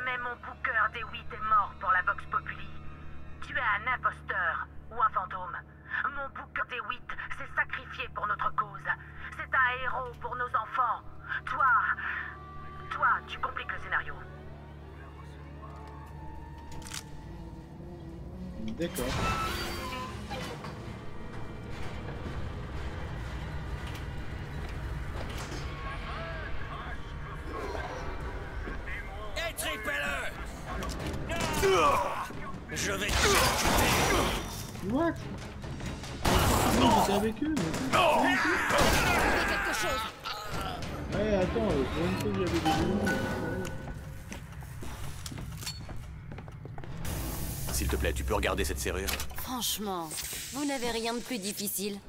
Mais mon Booker DeWitt est mort pour la Vox Populi. Tu es un imposteur ou un fantôme. Mon Booker DeWitt s'est sacrifié pour notre cause. C'est un héros pour nos enfants. Toi, tu compliques le scénario. D'accord. Je vais What? Non, j'étais avec eux. Quelque chose. Ouais, attends, pour une fois que j'avais des ennemis. S'il te plaît, tu peux regarder cette serrure? Franchement, vous n'avez rien de plus difficile.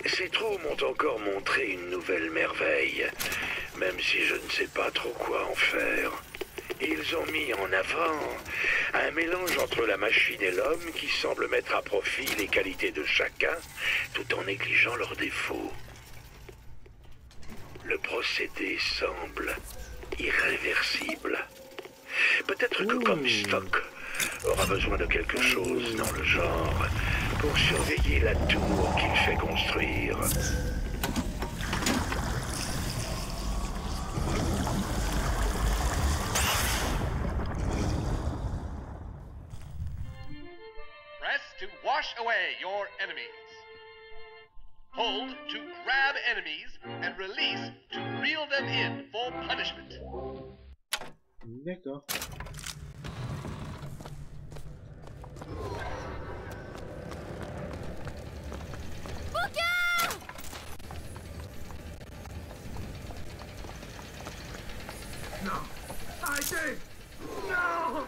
Ces trous m'ont encore montré une nouvelle merveille, même si je ne sais pas trop quoi en faire. Ils ont mis en avant un mélange entre la machine et l'homme qui semble mettre à profit les qualités de chacun tout en négligeant leurs défauts. Le procédé semble irréversible. Peut-être que Comstock aura besoin de quelque chose dans le genre pour surveiller la tour qu'il fait construire. Press to wash away your enemies. Hold to grab enemies and release to reel them in for punishment. D'accord. Non! Arrêtez! Non!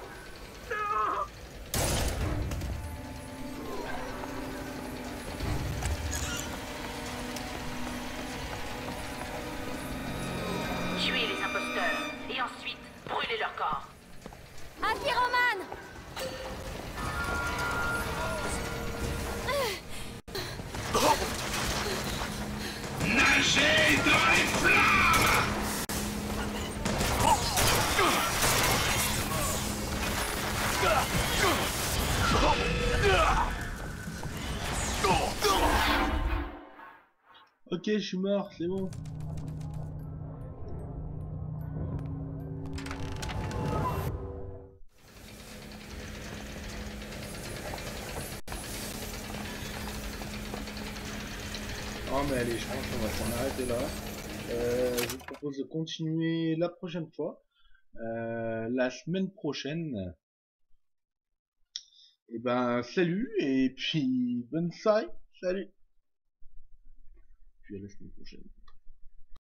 Non! Tuez les imposteurs et ensuite brûlez leur corps. Un pyromane! Nagez dans les flammes! Ok, je suis mort, c'est bon. Oh mais allez, je pense qu'on va s'en arrêter là. Je vous propose de continuer la prochaine fois. La semaine prochaine. Et ben salut et puis bonne soirée. Salut. Puis à la semaine prochaine.